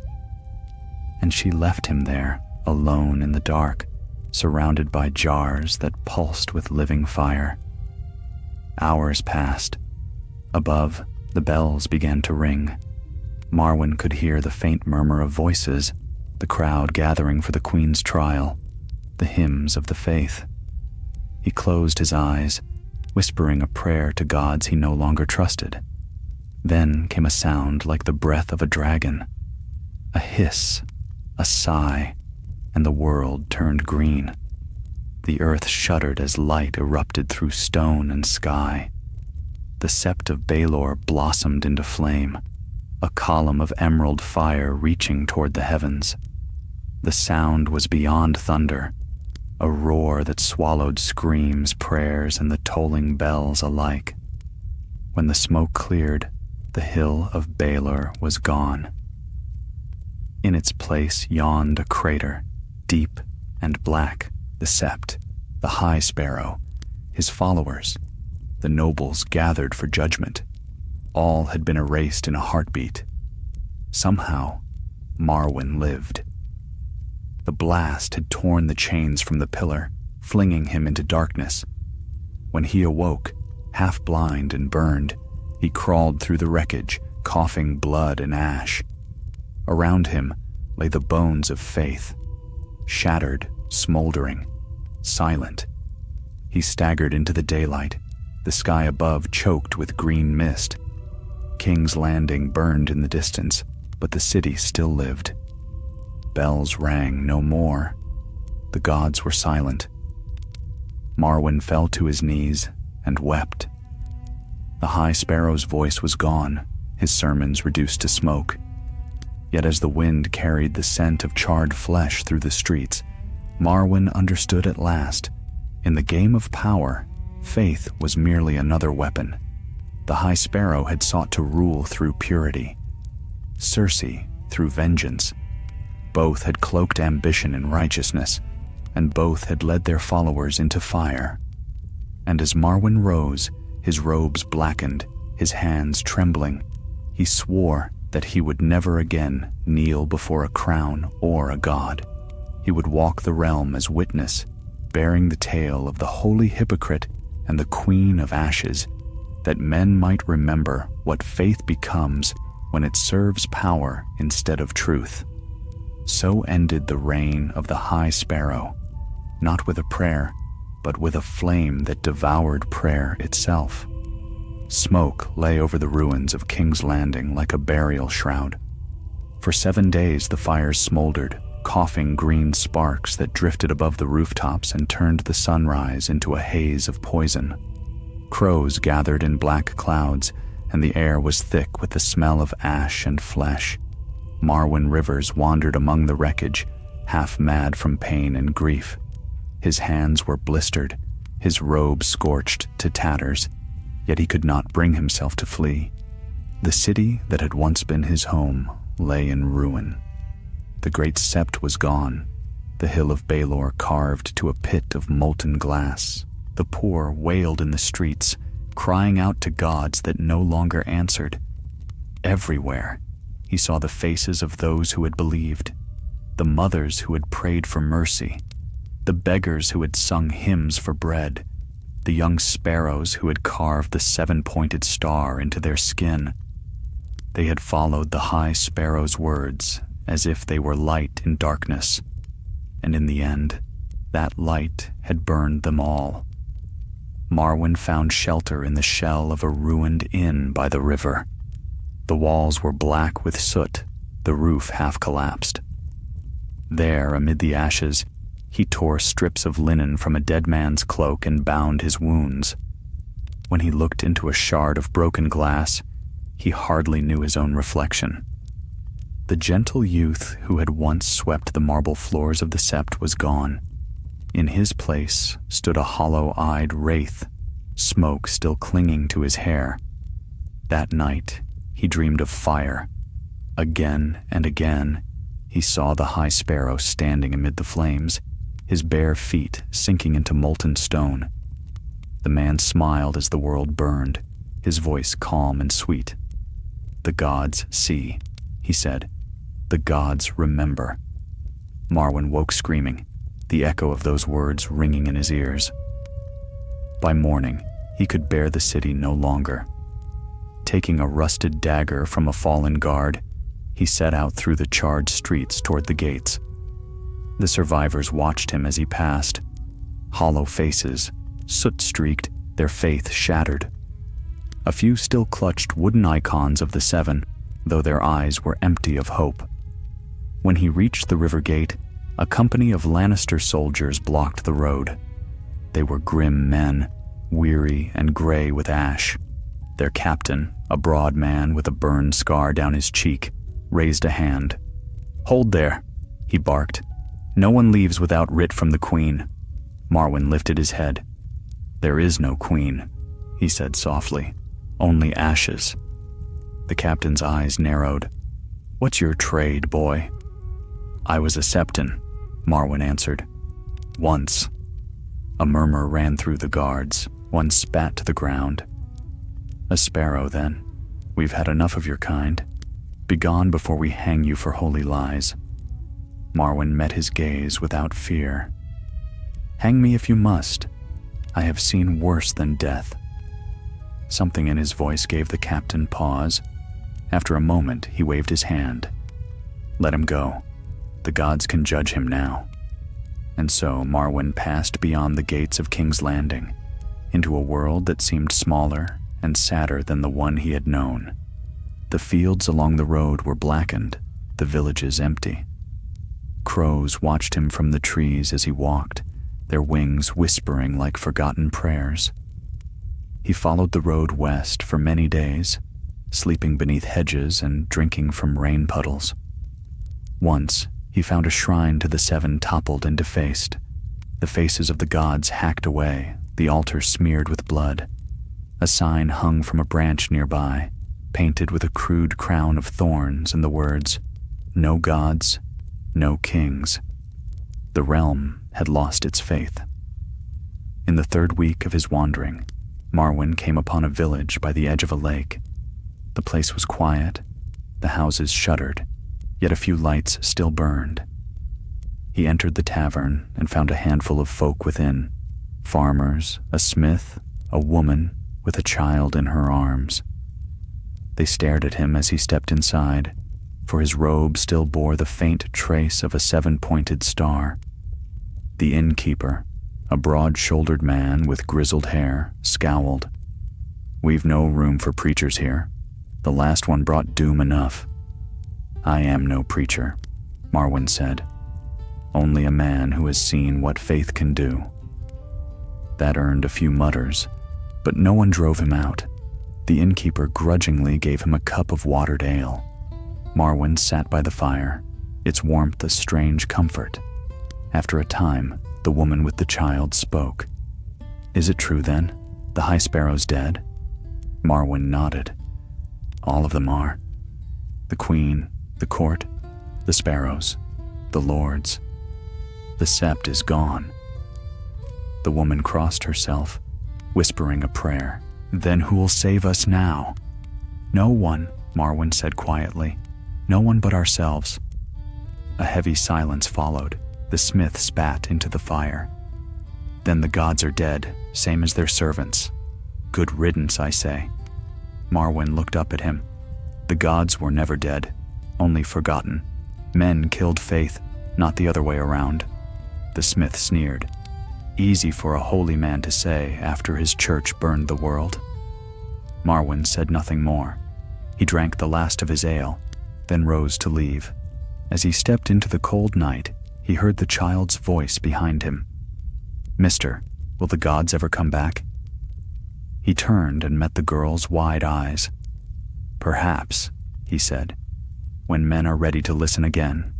And she left him there, alone in the dark, surrounded by jars that pulsed with living fire. Hours passed. Above, the bells began to ring. Marwyn could hear the faint murmur of voices, the crowd gathering for the Queen's trial, the hymns of the faith. He closed his eyes, whispering a prayer to gods he no longer trusted. Then came a sound like the breath of a dragon, a hiss, a sigh, and the world turned green. The earth shuddered as light erupted through stone and sky. The sept of Baelor blossomed into flame, a column of emerald fire reaching toward the heavens. The sound was beyond thunder, a roar that swallowed screams, prayers, and the tolling bells alike. When the smoke cleared, the hill of Baelor was gone. In its place yawned a crater, deep and black, the Sept, the High Sparrow, his followers, the nobles gathered for judgment. All had been erased in a heartbeat. Somehow, Marwyn lived. The blast had torn the chains from the pillar, flinging him into darkness. When he awoke, half blind and burned, he crawled through the wreckage, coughing blood and ash. Around him lay the bones of faith, shattered, smoldering, silent. He staggered into the daylight, the sky above choked with green mist. King's Landing burned in the distance, but the city still lived. Bells rang no more. The gods were silent. Marwyn fell to his knees and wept. The High Sparrow's voice was gone, his sermons reduced to smoke. Yet as the wind carried the scent of charred flesh through the streets, Marwyn understood at last, in the game of power, faith was merely another weapon. The High Sparrow had sought to rule through purity, Cersei through vengeance. Both had cloaked ambition in righteousness, and both had led their followers into fire. And as Marwyn rose, his robes blackened, his hands trembling, he swore that he would never again kneel before a crown or a god. He would walk the realm as witness, bearing the tale of the holy hypocrite and the Queen of Ashes, that men might remember what faith becomes when it serves power instead of truth. So ended the reign of the High Sparrow, not with a prayer, but with a flame that devoured prayer itself. Smoke lay over the ruins of King's Landing like a burial shroud. For 7 days the fires smoldered, coughing green sparks that drifted above the rooftops and turned the sunrise into a haze of poison. Crows gathered in black clouds, and the air was thick with the smell of ash and flesh. Marwyn Rivers wandered among the wreckage, half mad from pain and grief. His hands were blistered, his robe scorched to tatters, yet he could not bring himself to flee. The city that had once been his home lay in ruin. The great sept was gone, the hill of Baelor carved to a pit of molten glass. The poor wailed in the streets, crying out to gods that no longer answered. Everywhere, he saw the faces of those who had believed, the mothers who had prayed for mercy, the beggars who had sung hymns for bread, the young sparrows who had carved the seven-pointed star into their skin. They had followed the high sparrow's words as if they were light in darkness, and in the end, that light had burned them all. Marwyn found shelter in the shell of a ruined inn by the river. The walls were black with soot, the roof half collapsed. There, amid the ashes, he tore strips of linen from a dead man's cloak and bound his wounds. When he looked into a shard of broken glass, he hardly knew his own reflection. The gentle youth who had once swept the marble floors of the sept was gone. In his place stood a hollow-eyed wraith, smoke still clinging to his hair. That night, he dreamed of fire. Again and again, he saw the high sparrow standing amid the flames, his bare feet sinking into molten stone. The man smiled as the world burned, his voice calm and sweet. "The gods see," he said. "The gods remember." Marwyn woke screaming, the echo of those words ringing in his ears. By morning, he could bear the city no longer. Taking a rusted dagger from a fallen guard, he set out through the charred streets toward the gates. The survivors watched him as he passed. Hollow faces, soot-streaked, their faith shattered. A few still clutched wooden icons of the Seven, though their eyes were empty of hope. When he reached the river gate, a company of Lannister soldiers blocked the road. They were grim men, weary and gray with ash. Their captain, a broad man with a burn scar down his cheek, raised a hand. "Hold there," he barked. "No one leaves without writ from the queen." Marwyn lifted his head. "There is no queen," he said softly. "Only ashes." The captain's eyes narrowed. "What's your trade, boy?" "I was a septon," Marwyn answered. "Once." A murmur ran through the guards. One spat to the ground. "A sparrow, then. We've had enough of your kind. Begone before we hang you for holy lies." Marwyn met his gaze without fear. "Hang me if you must. I have seen worse than death." Something in his voice gave the captain pause. After a moment, he waved his hand. "Let him go. The gods can judge him now." And so Marwyn passed beyond the gates of King's Landing, into a world that seemed smaller and sadder than the one he had known. The fields along the road were blackened, the villages empty. Crows watched him from the trees as he walked, their wings whispering like forgotten prayers. He followed the road west for many days, sleeping beneath hedges and drinking from rain puddles. Once, he found a shrine to the Seven toppled and defaced, the faces of the gods hacked away, the altar smeared with blood. A sign hung from a branch nearby, painted with a crude crown of thorns and the words, "No gods, no kings." The realm had lost its faith. In the third week of his wandering, Marwyn came upon a village by the edge of a lake. The place was quiet, the houses shuttered, yet a few lights still burned. He entered the tavern and found a handful of folk within, farmers, a smith, a woman with a child in her arms. They stared at him as he stepped inside, for his robe still bore the faint trace of a seven-pointed star. The innkeeper, a broad-shouldered man with grizzled hair, scowled. "We've no room for preachers here. The last one brought doom enough." "I am no preacher," Marwyn said. only a man who has seen what faith can do. That earned a few mutters, but no one drove him out. The innkeeper grudgingly gave him a cup of watered ale. Marwyn sat by the fire, its warmth a strange comfort. After a time, the woman with the child spoke. "Is it true then? The High Sparrow's dead?" Marwyn nodded. "All of them are. The Queen, the court, the Sparrows, the lords. The sept is gone." The woman crossed herself, whispering a prayer. "Then who'll save us now?" "No one," Marwyn said quietly. "No one but ourselves." A heavy silence followed. The smith spat into the fire. "Then the gods are dead, same as their servants. Good riddance, I say." Marwyn looked up at him. "The gods were never dead, only forgotten. Men killed faith, not the other way around." The smith sneered. Easy for a holy man to say after his church burned the world. Marwyn said nothing more. He drank the last of his ale, then rose to leave. As he stepped into the cold night, he heard the child's voice behind him. "Mister, will the gods ever come back?" He turned and met the girl's wide eyes. "Perhaps," he said, "when men are ready to listen again."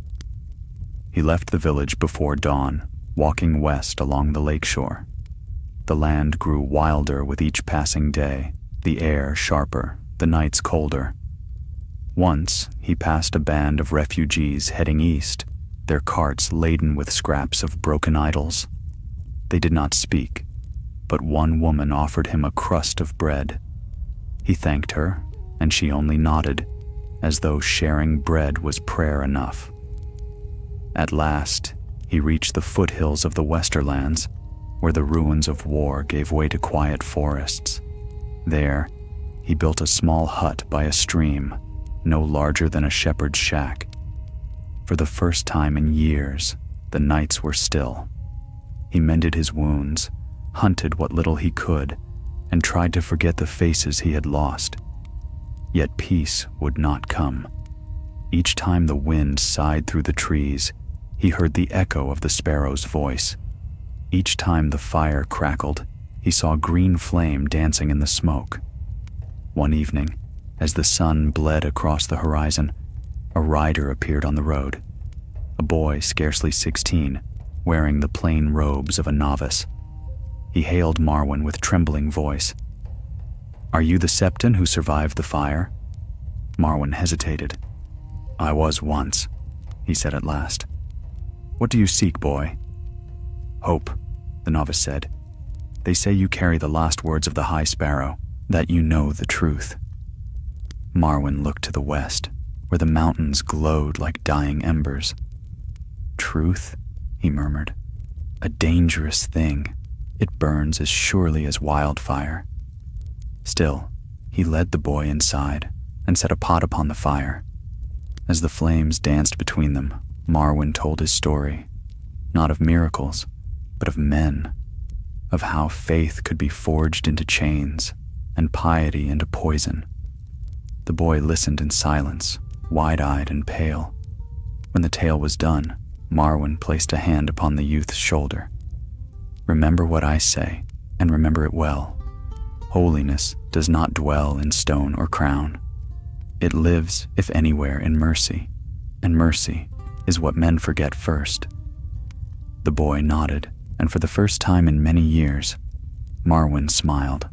He left the village before dawn, walking west along the lakeshore. The land grew wilder with each passing day, the air sharper, the nights colder. Once he passed a band of refugees heading east, their carts laden with scraps of broken idols. They did not speak, but one woman offered him a crust of bread. He thanked her, and she only nodded, as though sharing bread was prayer enough. At last, he reached the foothills of the Westerlands, where the ruins of war gave way to quiet forests. There, he built a small hut by a stream, no larger than a shepherd's shack. For the first time in years, the nights were still. He mended his wounds, hunted what little he could, and tried to forget the faces he had lost. Yet peace would not come. Each time the wind sighed through the trees, he heard the echo of the sparrow's voice. Each time the fire crackled, he saw green flame dancing in the smoke. One evening, as the sun bled across the horizon, a rider appeared on the road. A boy scarcely 16, wearing the plain robes of a novice. He hailed Marwyn with trembling voice. "Are you the Septon who survived the fire?" Marwyn hesitated. "I was once," he said at last. "What do you seek, boy?" "Hope," the novice said. "They say you carry the last words of the High Sparrow, that you know the truth." Marwyn looked to the west, where the mountains glowed like dying embers. "Truth?" he murmured. "A dangerous thing. It burns as surely as wildfire." Still, he led the boy inside and set a pot upon the fire. As the flames danced between them, Marwyn told his story, not of miracles, but of men, of how faith could be forged into chains and piety into poison. The boy listened in silence, wide-eyed and pale. When the tale was done, Marwyn placed a hand upon the youth's shoulder. "Remember what I say, and remember it well. Holiness does not dwell in stone or crown. It lives, if anywhere, in mercy, and mercy is what men forget first." The boy nodded, and for the first time in many years, Marwyn smiled.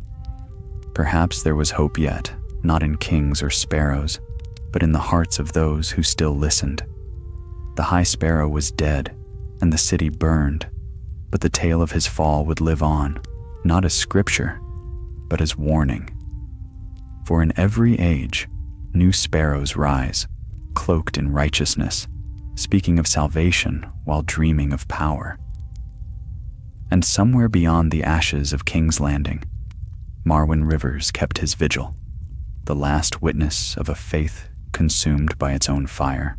Perhaps there was hope yet, not in kings or sparrows, but in the hearts of those who still listened. The High Sparrow was dead, and the city burned, but the tale of his fall would live on, not as scripture, but as warning. For in every age, new sparrows rise, cloaked in righteousness, speaking of salvation while dreaming of power. And somewhere beyond the ashes of King's Landing, Marwyn Rivers kept his vigil, the last witness of a faith consumed by its own fire.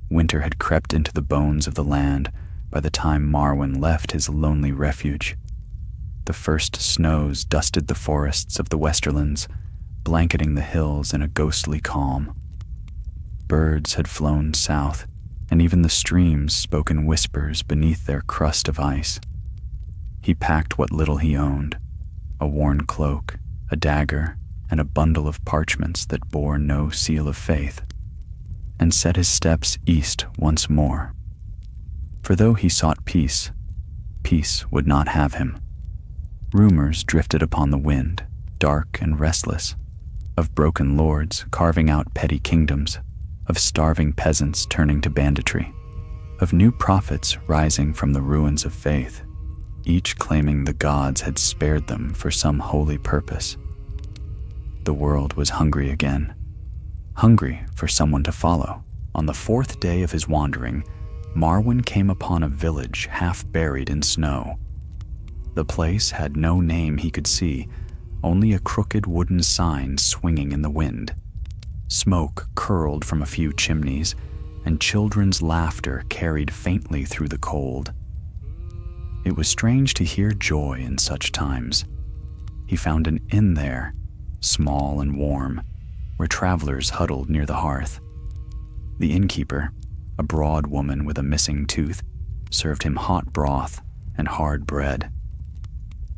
Winter had crept into the bones of the land by the time Marwyn left his lonely refuge. The first snows dusted the forests of the Westerlands, blanketing the hills in a ghostly calm. Birds had flown south, and even the streams spoke in whispers beneath their crust of ice. He packed what little he owned, a worn cloak, a dagger, and a bundle of parchments that bore no seal of faith, and set his steps east once more. For though he sought peace, peace would not have him. Rumors drifted upon the wind, dark and restless, of broken lords carving out petty kingdoms, of starving peasants turning to banditry, of new prophets rising from the ruins of faith, each claiming the gods had spared them for some holy purpose. The world was hungry again, hungry for someone to follow. On the fourth day of his wandering, Marwyn came upon a village half buried in snow. The place had no name he could see, only a crooked wooden sign swinging in the wind. Smoke curled from a few chimneys, and children's laughter carried faintly through the cold. It was strange to hear joy in such times. He found an inn there, small and warm, where travelers huddled near the hearth. The innkeeper, a broad woman with a missing tooth, served him hot broth and hard bread.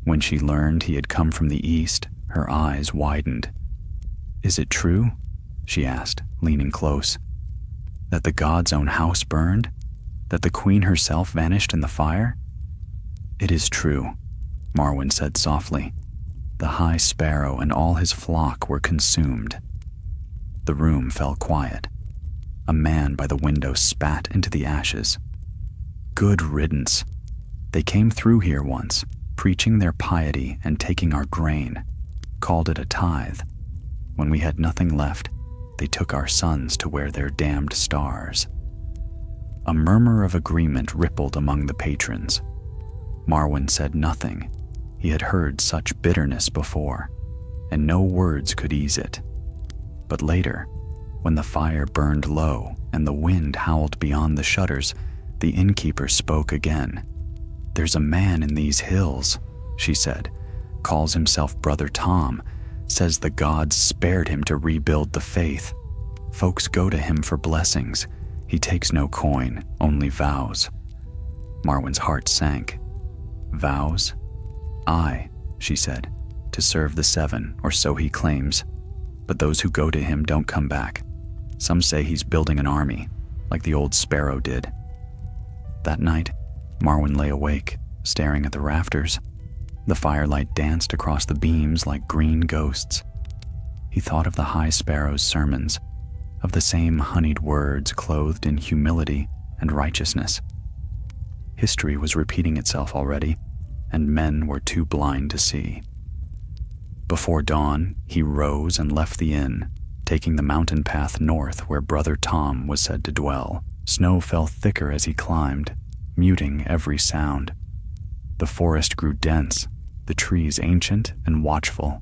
When she learned he had come from the east, her eyes widened. "Is it true?" she asked, leaning close. "That the god's own house burned? That the queen herself vanished in the fire?" "It is true," Marwyn said softly. "The high Sparrow and all his flock were consumed." The room fell quiet. A man by the window spat into the ashes. "Good riddance. They came through here once, preaching their piety and taking our grain, called it a tithe. When we had nothing left, they took our sons to wear their damned stars." A murmur of agreement rippled among the patrons. Marwyn said nothing. He had heard such bitterness before, and no words could ease it. But later, when the fire burned low and the wind howled beyond the shutters, the innkeeper spoke again. "There's a man in these hills," she said, "calls himself Brother Tom, says the gods spared him to rebuild the faith. Folks go to him for blessings. He takes no coin, only vows." Marwyn's heart sank. "Vows?" "Aye," she said, "to serve the seven, or so he claims. But those who go to him don't come back. Some say he's building an army, like the old Sparrow did." That night, Marwyn lay awake, staring at the rafters. The firelight danced across the beams like green ghosts. He thought of the High Sparrow's sermons, of the same honeyed words clothed in humility and righteousness. History was repeating itself already, and men were too blind to see. Before dawn, he rose and left the inn, taking the mountain path north where Brother Tom was said to dwell. Snow fell thicker as he climbed, muting every sound. The forest grew dense, the trees ancient and watchful.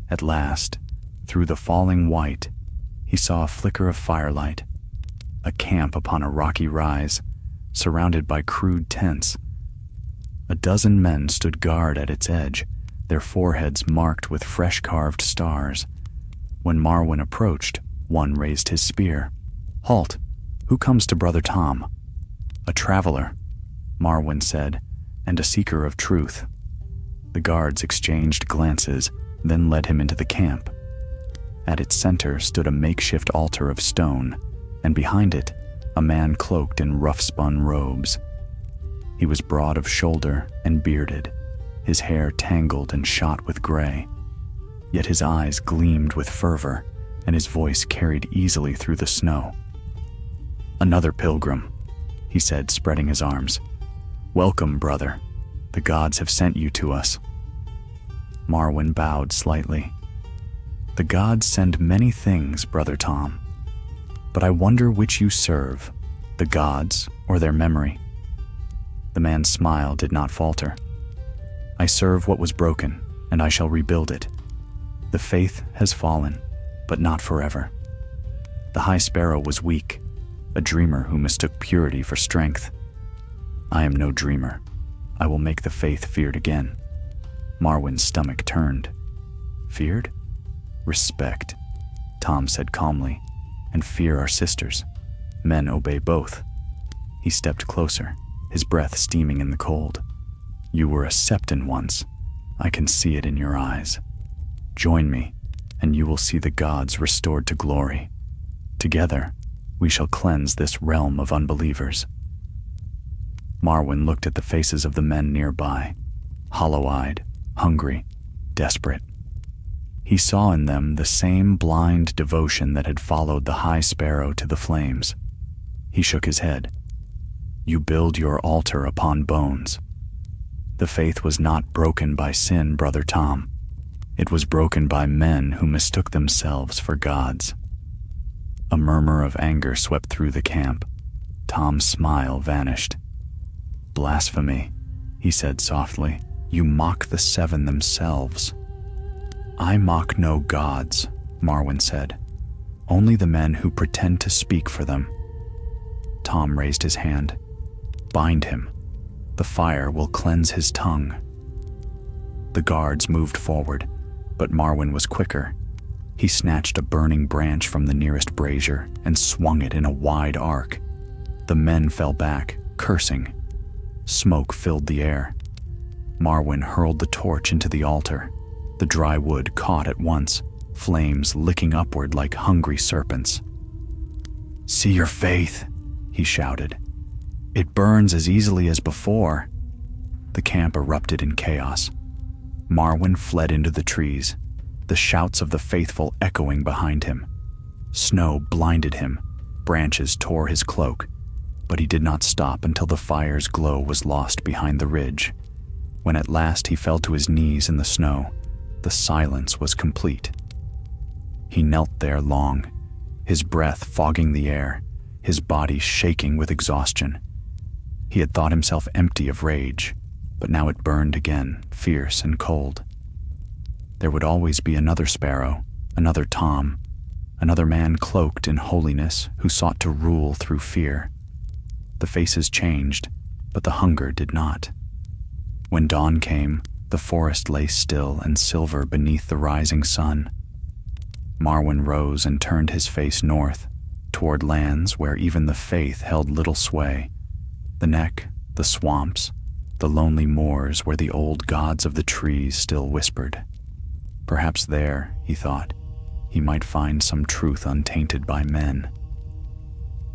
At last, through the falling white, he saw a flicker of firelight, a camp upon a rocky rise, surrounded by crude tents. A dozen men stood guard at its edge, their foreheads marked with fresh-carved stars. When Marwyn approached, one raised his spear. "Halt! Who comes to Brother Tom?" "A traveler," Marwyn said, "and a seeker of truth." The guards exchanged glances, then led him into the camp. At its center stood a makeshift altar of stone, and behind it, a man cloaked in rough-spun robes. He was broad of shoulder and bearded, his hair tangled and shot with gray. Yet his eyes gleamed with fervor, and his voice carried easily through the snow. "Another pilgrim," he said, spreading his arms. "Welcome, brother. The gods have sent you to us." Marwyn bowed slightly. "The gods send many things, Brother Tom. But I wonder which you serve, the gods or their memory." The man's smile did not falter. "I serve what was broken, and I shall rebuild it. The faith has fallen, but not forever. The High Sparrow was weak, a dreamer who mistook purity for strength. I am no dreamer. I will make the faith feared again." Marwyn's stomach turned. "Feared? Respect," Tom said calmly, "and fear are sisters. Men obey both. He stepped closer, his breath steaming in the cold. You were a Septon once. I can see it in your eyes. Join me, and you will see the gods restored to glory. Together, we shall cleanse this realm of unbelievers. Marwyn looked at the faces of the men nearby, hollow-eyed, hungry, desperate. He saw in them the same blind devotion that had followed the High Sparrow to the flames. He shook his head. You build your altar upon bones. The faith was not broken by sin, Brother Tom. It was broken by men who mistook themselves for gods. A murmur of anger swept through the camp. Tom's smile vanished. Blasphemy, he said softly. You mock the seven themselves. I mock no gods, Marwyn said. Only the men who pretend to speak for them. Tom raised his hand. Bind him. The fire will cleanse his tongue. The guards moved forward, but Marwyn was quicker. He snatched a burning branch from the nearest brazier and swung it in a wide arc. The men fell back, cursing. Smoke filled the air. Marwyn hurled the torch into the altar. The dry wood caught at once, flames licking upward like hungry serpents. See your faith, he shouted. It burns as easily as before. The camp erupted in chaos. Marwyn fled into the trees, the shouts of the faithful echoing behind him. Snow blinded him, branches tore his cloak, but he did not stop until the fire's glow was lost behind the ridge. When at last he fell to his knees in the snow, the silence was complete. He knelt there long, his breath fogging the air, his body shaking with exhaustion. He had thought himself empty of rage, but now it burned again, fierce and cold. There would always be another Sparrow, another Tom, another man cloaked in holiness who sought to rule through fear. The faces changed, but the hunger did not. When dawn came, the forest lay still and silver beneath the rising sun. Marwyn rose and turned his face north, toward lands where even the faith held little sway. The neck, the swamps, the lonely moors where the old gods of the trees still whispered. Perhaps there, he thought, he might find some truth untainted by men.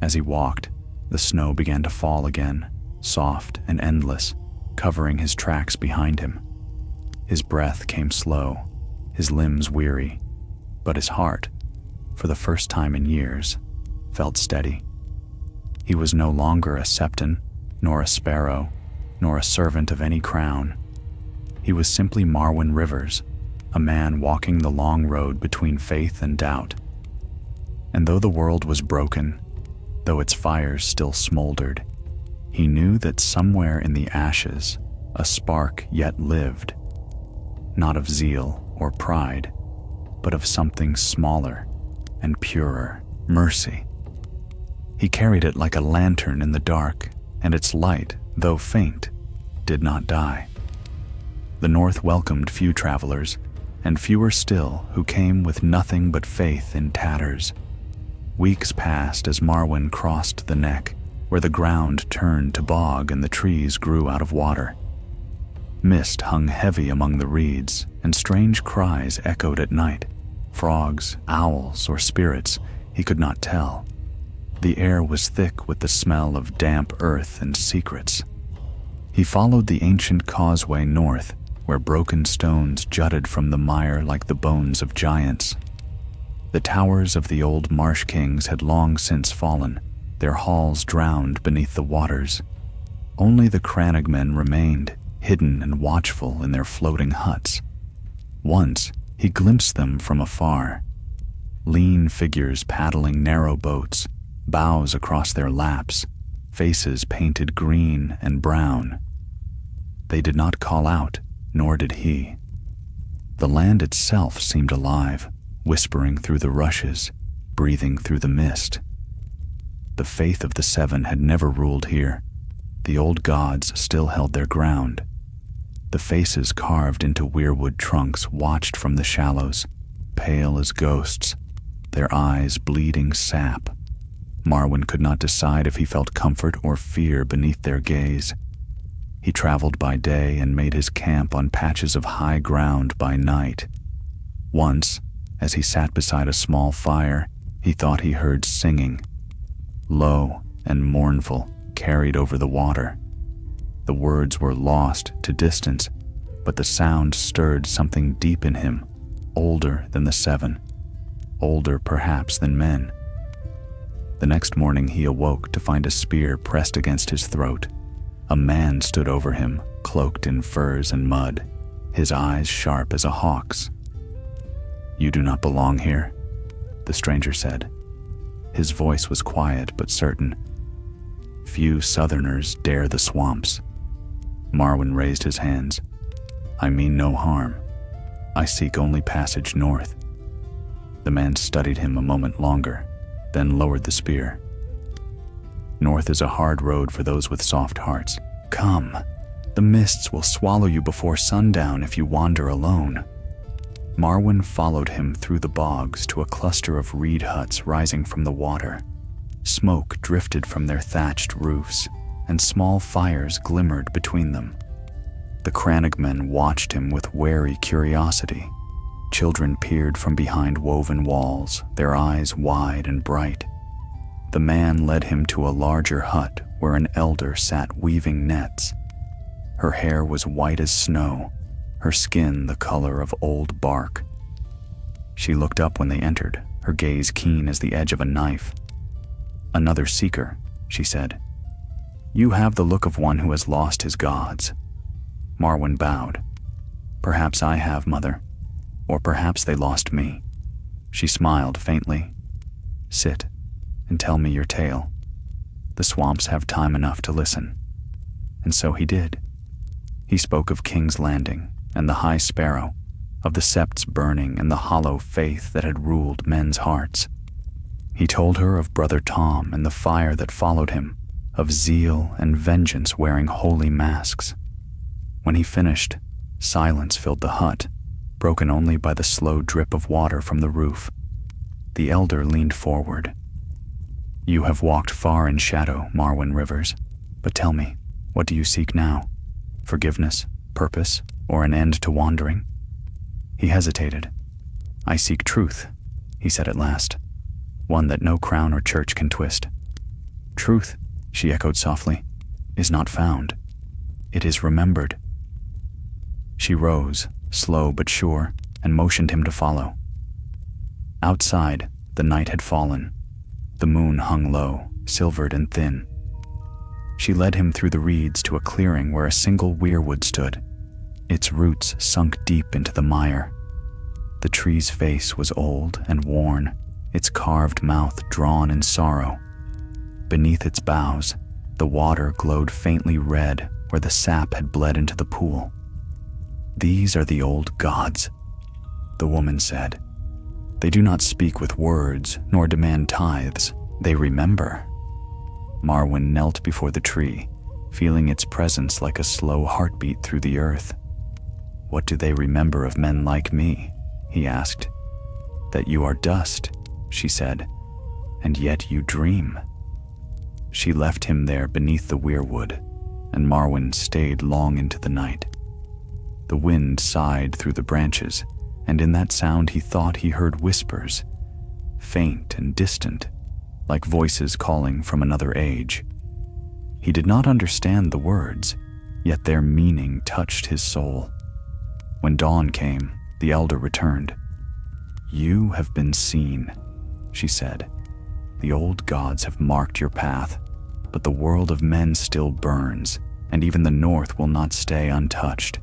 As he walked, the snow began to fall again, soft and endless, covering his tracks behind him. His breath came slow, his limbs weary, but his heart, for the first time in years, felt steady. He was no longer a Septon, nor a Sparrow, nor a servant of any crown. He was simply Marwyn Rivers, a man walking the long road between faith and doubt. And though the world was broken, though its fires still smoldered, he knew that somewhere in the ashes a spark yet lived, not of zeal or pride, but of something smaller and purer, mercy. He carried it like a lantern in the dark, and its light, though faint, did not die. The North welcomed few travelers, and fewer still who came with nothing but faith in tatters. Weeks passed as Marwyn crossed the neck, where the ground turned to bog and the trees grew out of water. Mist hung heavy among the reeds, and strange cries echoed at night. Frogs, owls, or spirits, he could not tell. The air was thick with the smell of damp earth and secrets. He followed the ancient causeway north, where broken stones jutted from the mire like the bones of giants. The towers of the old marsh kings had long since fallen, their halls drowned beneath the waters. Only the crannogmen remained, hidden and watchful in their floating huts. Once he glimpsed them from afar, lean figures paddling narrow boats, boughs across their laps, faces painted green and brown. They did not call out, nor did he. The land itself seemed alive, whispering through the rushes, breathing through the mist. The faith of the seven had never ruled here. The old gods still held their ground. The faces carved into weirwood trunks watched from the shallows, pale as ghosts, their eyes bleeding sap. Marwyn could not decide if he felt comfort or fear beneath their gaze. He traveled by day and made his camp on patches of high ground by night. Once, as he sat beside a small fire, he thought he heard singing, low and mournful, carried over the water. The words were lost to distance, but the sound stirred something deep in him, older than the seven, older perhaps than men. The next morning he awoke to find a spear pressed against his throat. A man stood over him, cloaked in furs and mud, his eyes sharp as a hawk's. "You do not belong here," the stranger said. His voice was quiet but certain. "Few southerners dare the swamps." Marwyn raised his hands. "I mean no harm. I seek only passage north." The man studied him a moment longer, then lowered the spear. "North is a hard road for those with soft hearts. Come, the mists will swallow you before sundown if you wander alone." Marwyn followed him through the bogs to a cluster of reed huts rising from the water. Smoke drifted from their thatched roofs, and small fires glimmered between them. The crannogmen watched him with wary curiosity. Children peered from behind woven walls, their eyes wide and bright. The man led him to a larger hut where an elder sat weaving nets. Her hair was white as snow, her skin the color of old bark. She looked up when they entered, her gaze keen as the edge of a knife. "Another seeker," she said. "You have the look of one who has lost his gods." Marwyn bowed. "Perhaps I have, Mother, or perhaps they lost me." She smiled faintly. "Sit and tell me your tale. The swamps have time enough to listen." And so he did. He spoke of King's Landing and the High Sparrow, of the septs burning and the hollow faith that had ruled men's hearts. He told her of Brother Tom and the fire that followed him, of zeal and vengeance wearing holy masks. When he finished, silence filled the hut, broken only by the slow drip of water from the roof. The elder leaned forward. "You have walked far in shadow, Marwyn Rivers, but tell me, what do you seek now? Forgiveness, purpose, or an end to wandering?" He hesitated. "I seek truth," he said at last, "one that no crown or church can twist." "Truth," she echoed softly, "is not found. It is remembered." She rose, slow but sure, and motioned him to follow. Outside, the night had fallen. The moon hung low, silvered and thin. She led him through the reeds to a clearing where a single weirwood stood, its roots sunk deep into the mire. The tree's face was old and worn, its carved mouth drawn in sorrow. Beneath its boughs, the water glowed faintly red where the sap had bled into the pool. "These are the old gods," the woman said. "They do not speak with words nor demand tithes. They remember." Marwyn knelt before the tree, feeling its presence like a slow heartbeat through the earth. "What do they remember of men like me?" he asked. "That you are dust," she said, "and yet you dream." She left him there beneath the weirwood, and Marwyn stayed long into the night. The wind sighed through the branches, and in that sound he thought he heard whispers, faint and distant, like voices calling from another age. He did not understand the words, yet their meaning touched his soul. When dawn came, the elder returned. "You have been seen," she said. "The old gods have marked your path, but the world of men still burns, and even the north will not stay untouched.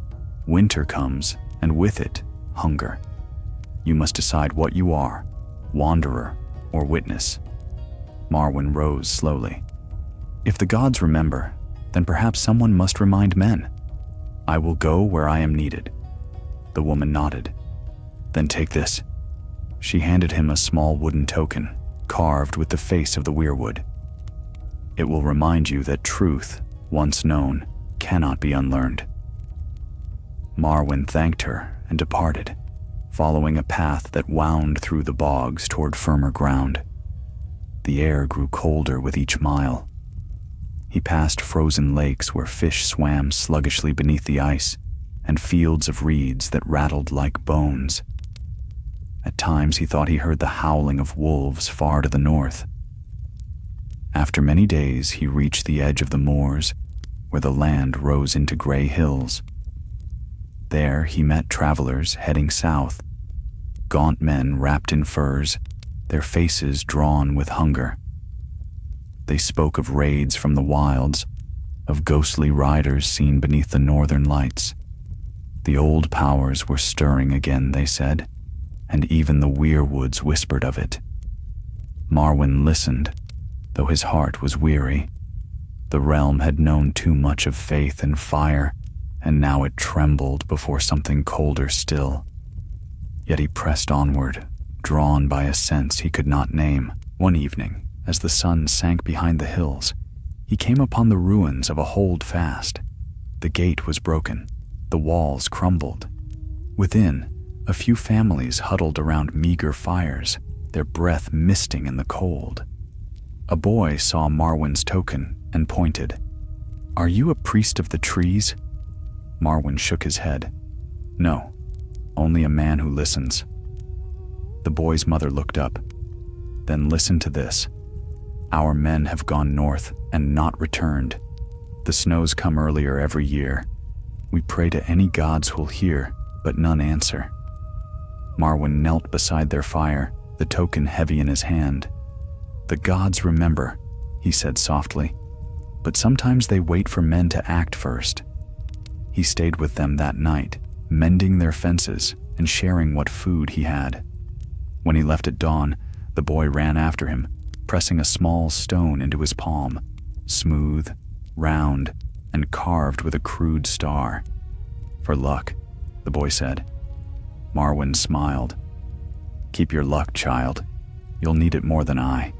Winter comes, and with it, hunger. You must decide what you are, wanderer or witness." Marwyn rose slowly. "If the gods remember, then perhaps someone must remind men. I will go where I am needed." The woman nodded. "Then take this." She handed him a small wooden token, carved with the face of the weirwood. "It will remind you that truth, once known, cannot be unlearned." Marwyn thanked her and departed, following a path that wound through the bogs toward firmer ground. the air grew colder with each mile. He passed frozen lakes where fish swam sluggishly beneath the ice, and fields of reeds that rattled like bones. At times he thought he heard the howling of wolves far to the north. After many days he reached the edge of the moors, where the land rose into gray hills. There he met travelers heading south, gaunt men wrapped in furs, their faces drawn with hunger. They spoke of raids from the wilds, of ghostly riders seen beneath the northern lights. The old powers were stirring again, they said, and even the weirwoods whispered of it. Marwyn listened, though his heart was weary. The realm had known too much of faith and fire, and now it trembled before something colder still. Yet he pressed onward, drawn by a sense he could not name. One evening, as the sun sank behind the hills, he came upon the ruins of a hold-fast. The gate was broken, the walls crumbled. Within, a few families huddled around meager fires, their breath misting in the cold. A boy saw Marwyn's token and pointed. "Are you a priest of the trees?" Marwyn shook his head. "No, only a man who listens." The boy's mother looked up. "Then listen to this. Our men have gone north and not returned. The snows come earlier every year. We pray to any gods who'll hear, but none answer." Marwyn knelt beside their fire, the token heavy in his hand. "The gods remember," he said softly, "but sometimes they wait for men to act first." He stayed with them that night, mending their fences and sharing what food he had. When he left at dawn, the boy ran after him, pressing a small stone into his palm, smooth, round, and carved with a crude star. "For luck," the boy said. Marwyn smiled. "Keep your luck, child. You'll need it more than I."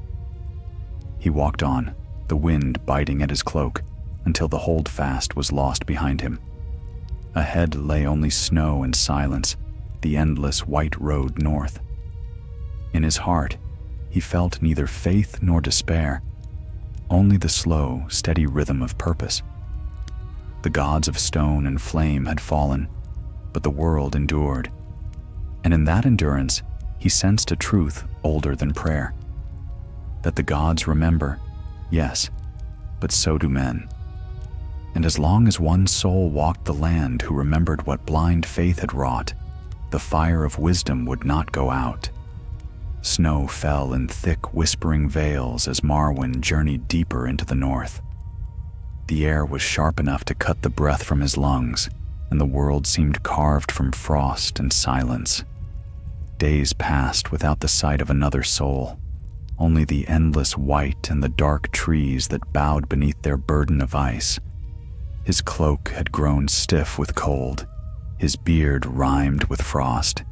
He walked on, the wind biting at his cloak, until the holdfast was lost behind him. Ahead lay only snow and silence, the endless white road north. In his heart, he felt neither faith nor despair, only the slow, steady rhythm of purpose. The gods of stone and flame had fallen, but the world endured. And in that endurance, he sensed a truth older than prayer. That the gods remember, yes, but so do men. And as long as one soul walked the land who remembered what blind faith had wrought, the fire of wisdom would not go out. Snow fell in thick, whispering veils as Marwyn journeyed deeper into the north. The air was sharp enough to cut the breath from his lungs, and the world seemed carved from frost and silence. Days passed without the sight of another soul, only the endless white and the dark trees that bowed beneath their burden of ice. His cloak had grown stiff with cold, his beard rimed with frost,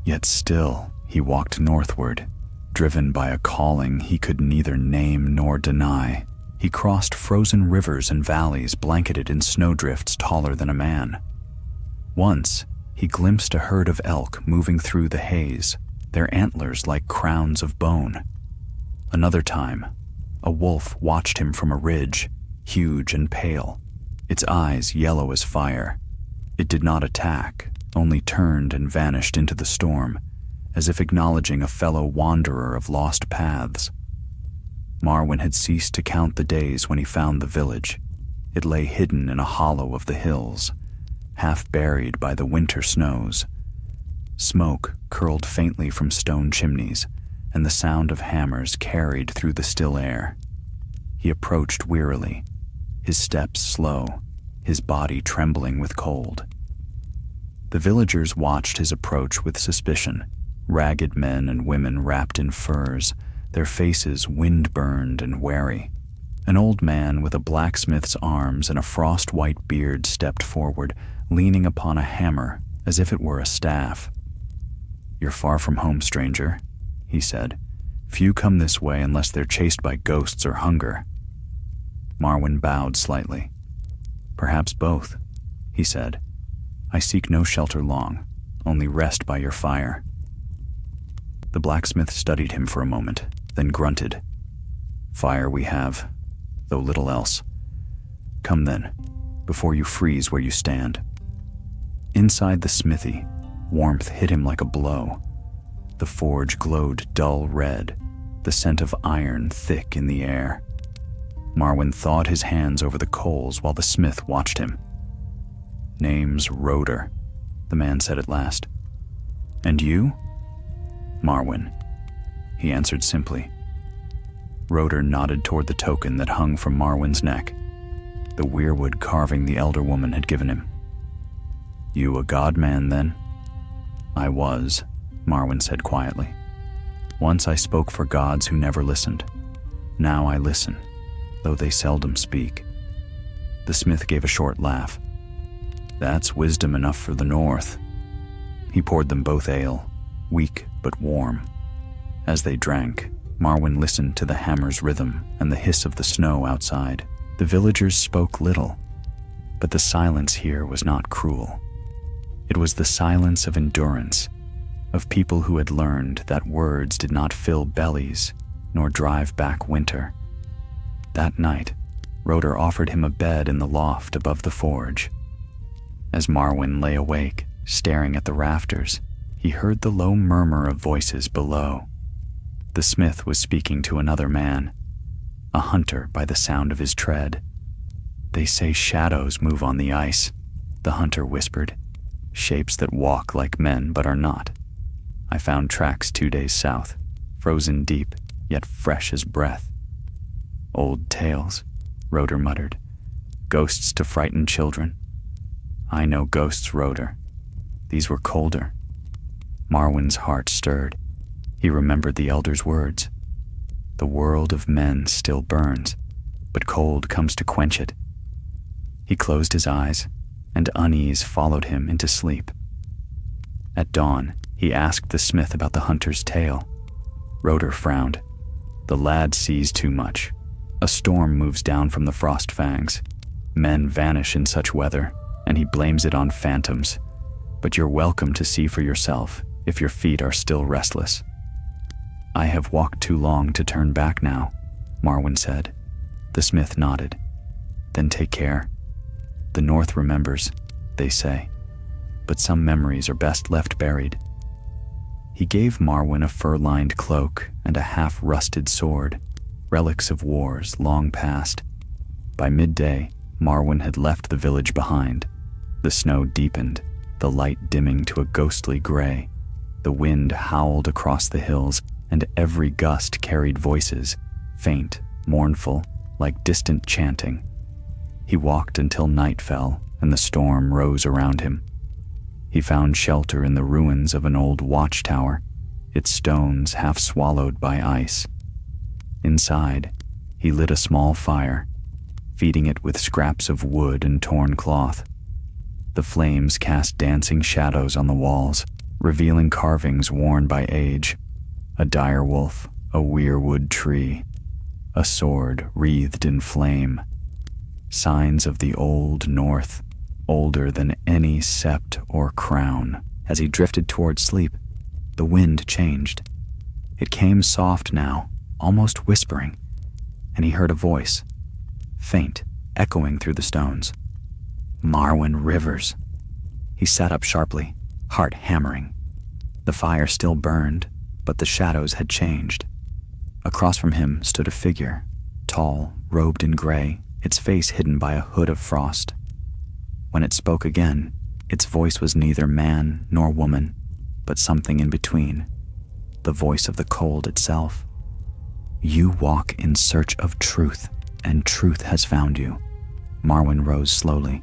yet still he walked northward, driven by a calling he could neither name nor deny. He crossed frozen rivers and valleys blanketed in snowdrifts taller than a man. Once, he glimpsed a herd of elk moving through the haze, their antlers like crowns of bone. Another time, a wolf watched him from a ridge, huge and pale, its eyes yellow as fire. It did not attack, only turned and vanished into the storm, as if acknowledging a fellow wanderer of lost paths. Marwyn had ceased to count the days when he found the village. It lay hidden in a hollow of the hills, half buried by the winter snows. Smoke curled faintly from stone chimneys, and the sound of hammers carried through the still air. He approached wearily, his steps slow, his body trembling with cold. The villagers watched his approach with suspicion, ragged men and women wrapped in furs, their faces wind-burned and wary. An old man with a blacksmith's arms and a frost-white beard stepped forward, leaning upon a hammer as if it were a staff. "You're far from home, stranger," he said. "Few come this way unless they're chased by ghosts or hunger." Marwyn bowed slightly. "Perhaps both," he said. "I seek no shelter long, only rest by your fire." The blacksmith studied him for a moment, then grunted. Fire we have, though little else. Come then, before you freeze where you stand." Inside the smithy, warmth hit him like a blow. The forge glowed dull red, the scent of iron thick in the air. Marwyn thawed his hands over the coals while the smith watched him. "Name's Roder," the man said at last. "And you?" "Marwyn," he answered simply. Roder nodded toward the token that hung from Marwyn's neck, the weirwood carving the elder woman had given him. "You a god-man, then?" "I was," Marwyn said quietly. "Once I spoke for gods who never listened. Now I listen, though they seldom speak." The smith gave a short laugh. "That's wisdom enough for the north." He poured them both ale, weak but warm. As they drank, Marwyn listened to the hammer's rhythm and the hiss of the snow outside. The villagers spoke little, but the silence here was not cruel. It was the silence of endurance, of people who had learned that words did not fill bellies nor drive back winter. That night, Roder offered him a bed in the loft above the forge. As Marwyn lay awake, staring at the rafters, he heard the low murmur of voices below. The smith was speaking to another man, a hunter by the sound of his tread. "They say shadows move on the ice," the hunter whispered. "Shapes that walk like men but are not. I found tracks 2 days south, frozen deep, yet fresh as breath." "Old tales," Roder muttered. "Ghosts to frighten children." "I know ghosts, Roder. These were colder." Marwyn's heart stirred. He remembered the elder's words. The world of men still burns, but cold comes to quench it. He closed his eyes, and unease followed him into sleep. At dawn, he asked the smith about the hunter's tale. Roder frowned. "The lad sees too much. A storm moves down from the frost fangs. Men vanish in such weather, and he blames it on phantoms. But you're welcome to see for yourself if your feet are still restless." "I have walked too long to turn back now," Marwyn said. The smith nodded. "Then take care. The North remembers, they say, but some memories are best left buried." He gave Marwyn a fur-lined cloak and a half-rusted sword, relics of wars long past. By midday, Marwyn had left the village behind. The snow deepened, the light dimming to a ghostly gray. The wind howled across the hills, and every gust carried voices, faint, mournful, like distant chanting. He walked until night fell and the storm rose around him. He found shelter in the ruins of an old watchtower, its stones half swallowed by ice. Inside, he lit a small fire, feeding it with scraps of wood and torn cloth. The flames cast dancing shadows on the walls, revealing carvings worn by age. A dire wolf, a weirwood tree, a sword wreathed in flame. Signs of the old North, older than any sept or crown. As he drifted toward sleep, the wind changed. It came soft now, almost whispering, and he heard a voice, faint, echoing through the stones. "Marwyn Rivers." He sat up sharply, heart hammering. The fire still burned, but the shadows had changed. Across from him stood a figure, tall, robed in gray, its face hidden by a hood of frost. When it spoke again, its voice was neither man nor woman, but something in between, the voice of the cold itself. "You walk in search of truth, and truth has found you." Marwyn rose slowly.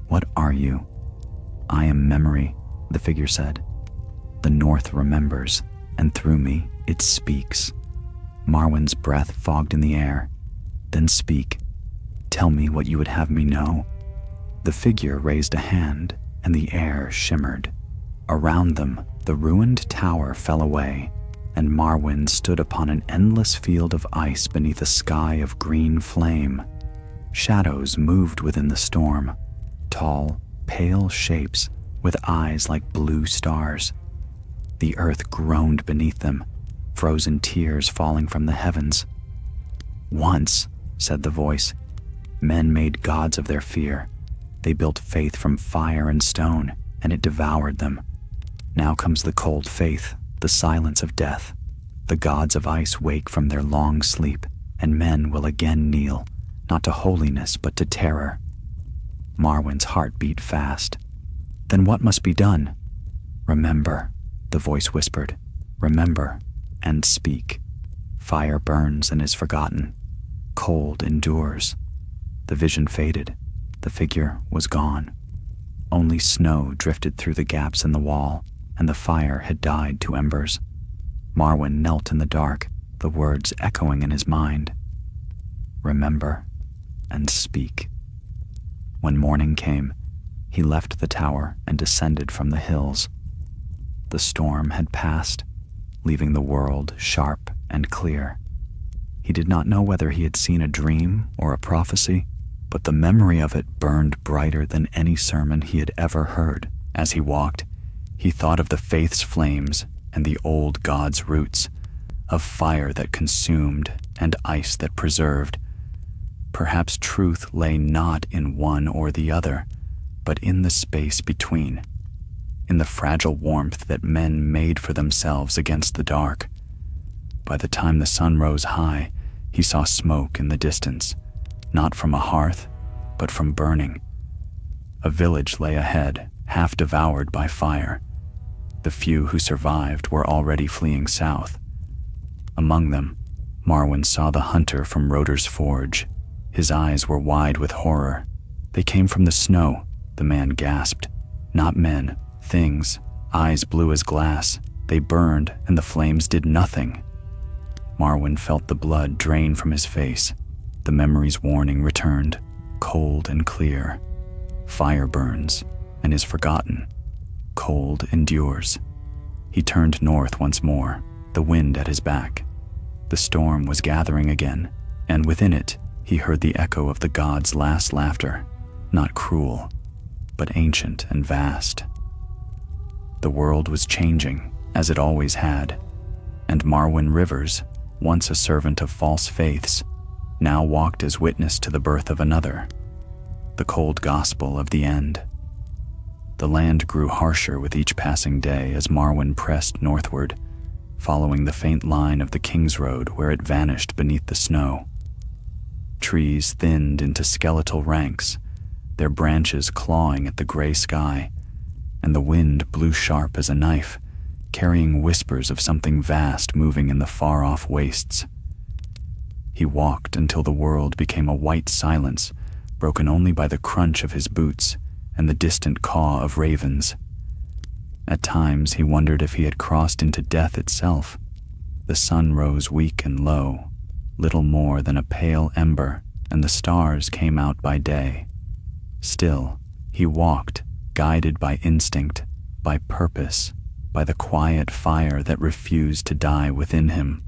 "What are you?" "I am memory," the figure said. "The North remembers, and through me it speaks." Marwyn's breath fogged in the air. "Then speak. Tell me what you would have me know." The figure raised a hand, and the air shimmered. Around them, the ruined tower fell away, and Marwyn stood upon an endless field of ice beneath a sky of green flame. Shadows moved within the storm, tall, pale shapes with eyes like blue stars. The earth groaned beneath them, frozen tears falling from the heavens. "Once," said the voice, "men made gods of their fear. They built faith from fire and stone, and it devoured them. Now comes the cold faith, the silence of death. The gods of ice wake from their long sleep, and men will again kneel, not to holiness but to terror." Marwyn's heart beat fast. "Then what must be done?" "Remember," the voice whispered. "Remember and speak. Fire burns and is forgotten. Cold endures." The vision faded. The figure was gone. Only snow drifted through the gaps in the wall, and the fire had died to embers. Marwyn knelt in the dark, the words echoing in his mind. "Remember and speak." When morning came, he left the tower and descended from the hills. The storm had passed, leaving the world sharp and clear. He did not know whether he had seen a dream or a prophecy, but the memory of it burned brighter than any sermon he had ever heard. As he walked, he thought of the faith's flames and the old god's roots, of fire that consumed and ice that preserved. Perhaps truth lay not in one or the other, but in the space between, in the fragile warmth that men made for themselves against the dark. By the time the sun rose high, he saw smoke in the distance, not from a hearth, but from burning. A village lay ahead, half devoured by fire. The few who survived were already fleeing south. Among them, Marwyn saw the hunter from Roder's Forge. His eyes were wide with horror. "They came from the snow," the man gasped. "Not men, things, eyes blue as glass. They burned, and the flames did nothing." Marwyn felt the blood drain from his face. The memory's warning returned, cold and clear. Fire burns and is forgotten. Cold endures. He turned north once more, the wind at his back. The storm was gathering again, and within it, he heard the echo of the gods' last laughter, not cruel, but ancient and vast. The world was changing, as it always had, and Marwyn Rivers, once a servant of false faiths, now walked as witness to the birth of another, the cold gospel of the end. The land grew harsher with each passing day as Marwyn pressed northward, following the faint line of the King's Road where it vanished beneath the snow. Trees thinned into skeletal ranks, their branches clawing at the gray sky, and the wind blew sharp as a knife, carrying whispers of something vast moving in the far-off wastes. He walked until the world became a white silence, broken only by the crunch of his boots and the distant caw of ravens. At times he wondered if he had crossed into death itself. The sun rose weak and low, little more than a pale ember, and the stars came out by day. Still, he walked, guided by instinct, by purpose, by the quiet fire that refused to die within him.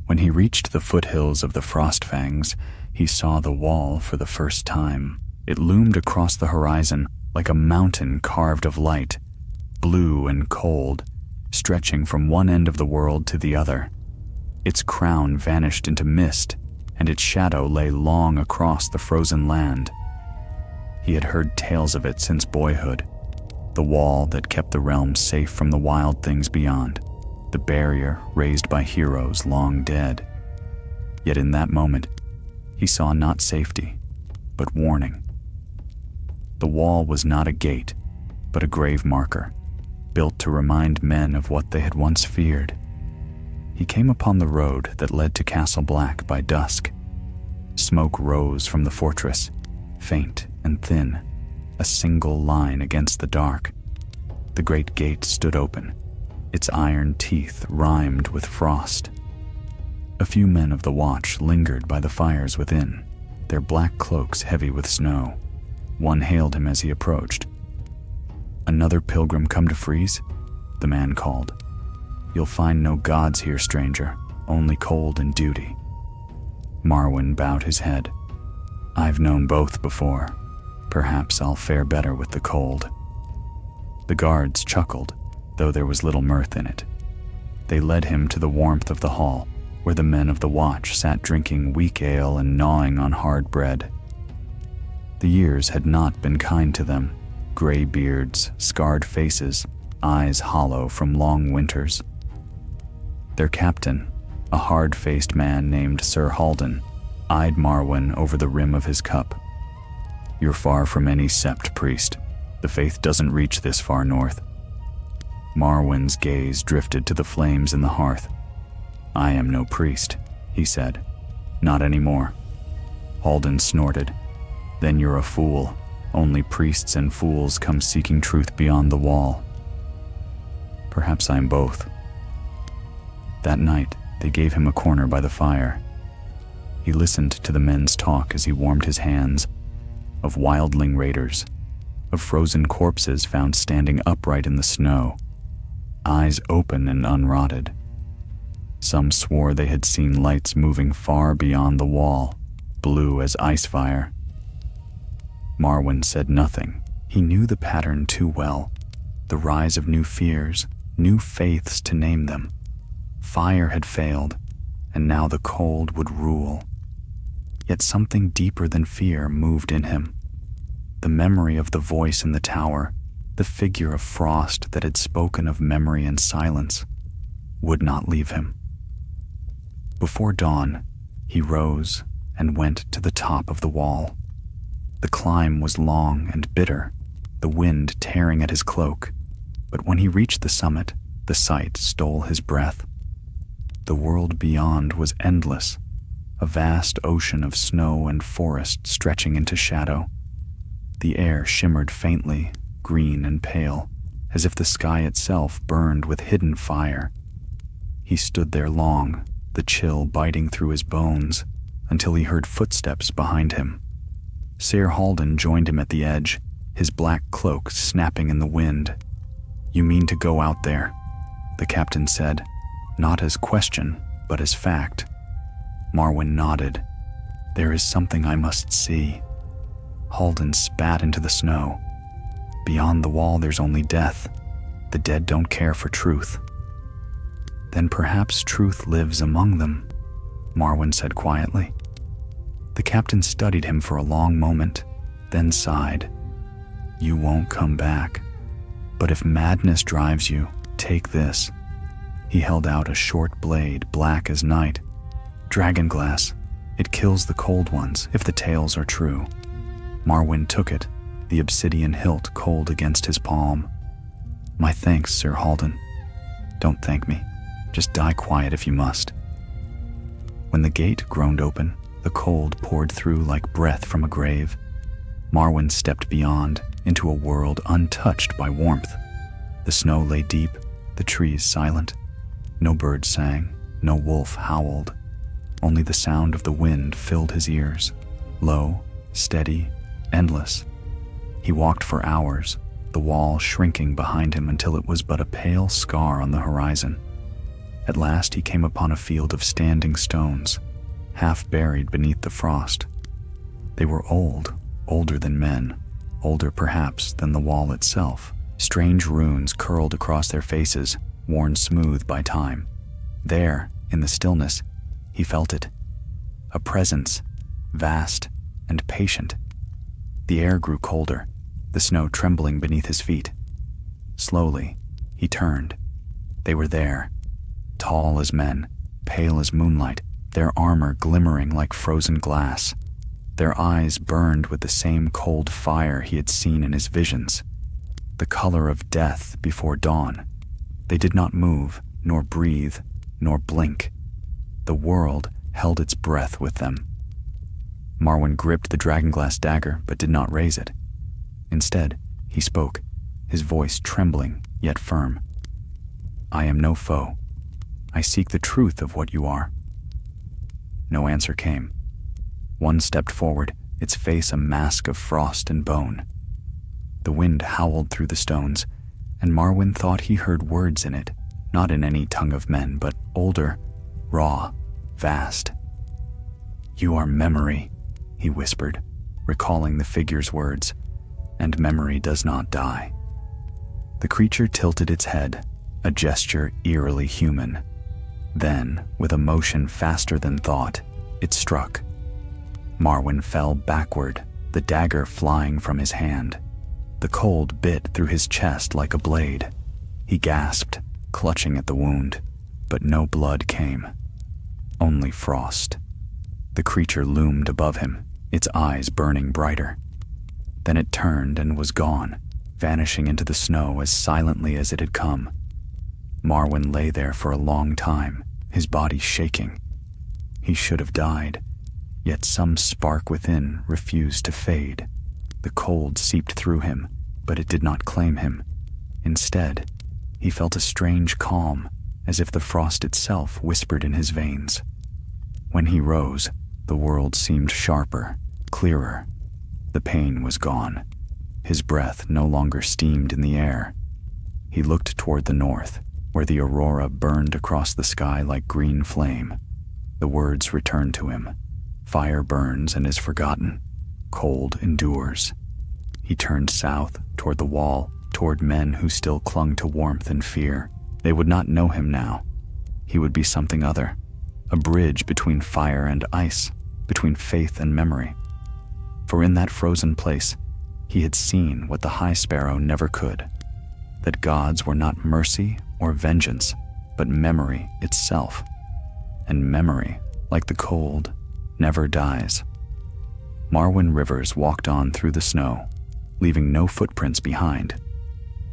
When he reached the foothills of the Frostfangs, he saw the wall for the first time. It loomed across the horizon like a mountain carved of light, blue and cold, stretching from one end of the world to the other. Its crown vanished into mist, and its shadow lay long across the frozen land. He had heard tales of it since boyhood, the wall that kept the realm safe from the wild things beyond, the barrier raised by heroes long dead. Yet in that moment, he saw not safety, but warning. The wall was not a gate, but a grave marker, built to remind men of what they had once feared. He came upon the road that led to Castle Black by dusk. Smoke rose from the fortress, faint and thin, a single line against the dark. The great gate stood open, its iron teeth rimed with frost. A few men of the watch lingered by the fires within, their black cloaks heavy with snow. One hailed him as he approached. "Another pilgrim come to freeze?" the man called. "You'll find no gods here, stranger, only cold and duty." Marwyn bowed his head. "I've known both before. Perhaps I'll fare better with the cold." The guards chuckled, though there was little mirth in it. They led him to the warmth of the hall, where the men of the watch sat drinking weak ale and gnawing on hard bread. The years had not been kind to them, gray beards, scarred faces, eyes hollow from long winters. Their captain, a hard-faced man named Sir Halden, eyed Marwyn over the rim of his cup. "You're far from any sept, priest. The faith doesn't reach this far north." Marwyn's gaze drifted to the flames in the hearth. "I am no priest," he said. "Not anymore." Halden snorted. "Then you're a fool. Only priests and fools come seeking truth beyond the wall." "Perhaps I'm both." That night, they gave him a corner by the fire. He listened to the men's talk as he warmed his hands, of wildling raiders, of frozen corpses found standing upright in the snow, eyes open and unrotted. Some swore they had seen lights moving far beyond the wall, blue as ice fire. Marwyn said nothing. He knew the pattern too well, the rise of new fears, new faiths to name them. Fire had failed, and now the cold would rule. Yet something deeper than fear moved in him. The memory of the voice in the tower, the figure of frost that had spoken of memory and silence, would not leave him. Before dawn, he rose and went to the top of the wall. The climb was long and bitter, the wind tearing at his cloak, but when he reached the summit, the sight stole his breath. The world beyond was endless, a vast ocean of snow and forest stretching into shadow. The air shimmered faintly, green and pale, as if the sky itself burned with hidden fire. He stood there long, the chill biting through his bones, until he heard footsteps behind him. Sir Halden joined him at the edge, his black cloak snapping in the wind. "You mean to go out there?" the captain said, not as question, but as fact. Marwyn nodded. "There is something I must see." Halden spat into the snow. "Beyond the wall there's only death. The dead don't care for truth." "Then perhaps truth lives among them," Marwyn said quietly. The captain studied him for a long moment, then sighed. "You won't come back. But if madness drives you, take this." He held out a short blade, black as night. "Dragonglass. It kills the cold ones, if the tales are true." Marwyn took it, the obsidian hilt cold against his palm. "My thanks, Sir Halden." "Don't thank me. Just die quiet if you must." When the gate groaned open, the cold poured through like breath from a grave. Marwyn stepped beyond, into a world untouched by warmth. The snow lay deep, the trees silent. No bird sang, no wolf howled. Only the sound of the wind filled his ears, low, steady, endless. He walked for hours, the wall shrinking behind him until it was but a pale scar on the horizon. At last he came upon a field of standing stones, half buried beneath the frost. They were old, older than men, older perhaps than the wall itself. Strange runes curled across their faces, worn smooth by time. There, in the stillness, he felt it. A presence, vast and patient. The air grew colder, the snow trembling beneath his feet. Slowly, he turned. They were there, tall as men, pale as moonlight, their armor glimmering like frozen glass. Their eyes burned with the same cold fire he had seen in his visions, the color of death before dawn. They did not move, nor breathe, nor blink. The world held its breath with them. Marwyn gripped the dragonglass dagger but did not raise it. Instead, he spoke, his voice trembling yet firm. "I am no foe. I seek the truth of what you are." No answer came. One stepped forward, its face a mask of frost and bone. The wind howled through the stones, and Marwyn thought he heard words in it, not in any tongue of men, but older, raw, vast. "You are memory," he whispered, recalling the figure's words, "and memory does not die." The creature tilted its head, a gesture eerily human. Then, with a motion faster than thought, it struck. Marwyn fell backward, the dagger flying from his hand. The cold bit through his chest like a blade. He gasped, clutching at the wound, but no blood came. Only frost. The creature loomed above him, its eyes burning brighter. Then it turned and was gone, vanishing into the snow as silently as it had come. Marwyn lay there for a long time, his body shaking. He should have died, yet some spark within refused to fade. The cold seeped through him, but it did not claim him. Instead, he felt a strange calm, as if the frost itself whispered in his veins. When he rose, the world seemed sharper, clearer. The pain was gone. His breath no longer steamed in the air. He looked toward the north, where the aurora burned across the sky like green flame. The words returned to him. Fire burns and is forgotten. Cold endures. He turned south, toward the wall, toward men who still clung to warmth and fear. They would not know him now. He would be something other, a bridge between fire and ice, between faith and memory. For in that frozen place, he had seen what the High Sparrow never could, that gods were not mercy or vengeance, but memory itself. And memory, like the cold, never dies. Marwyn Rivers walked on through the snow, leaving no footprints behind.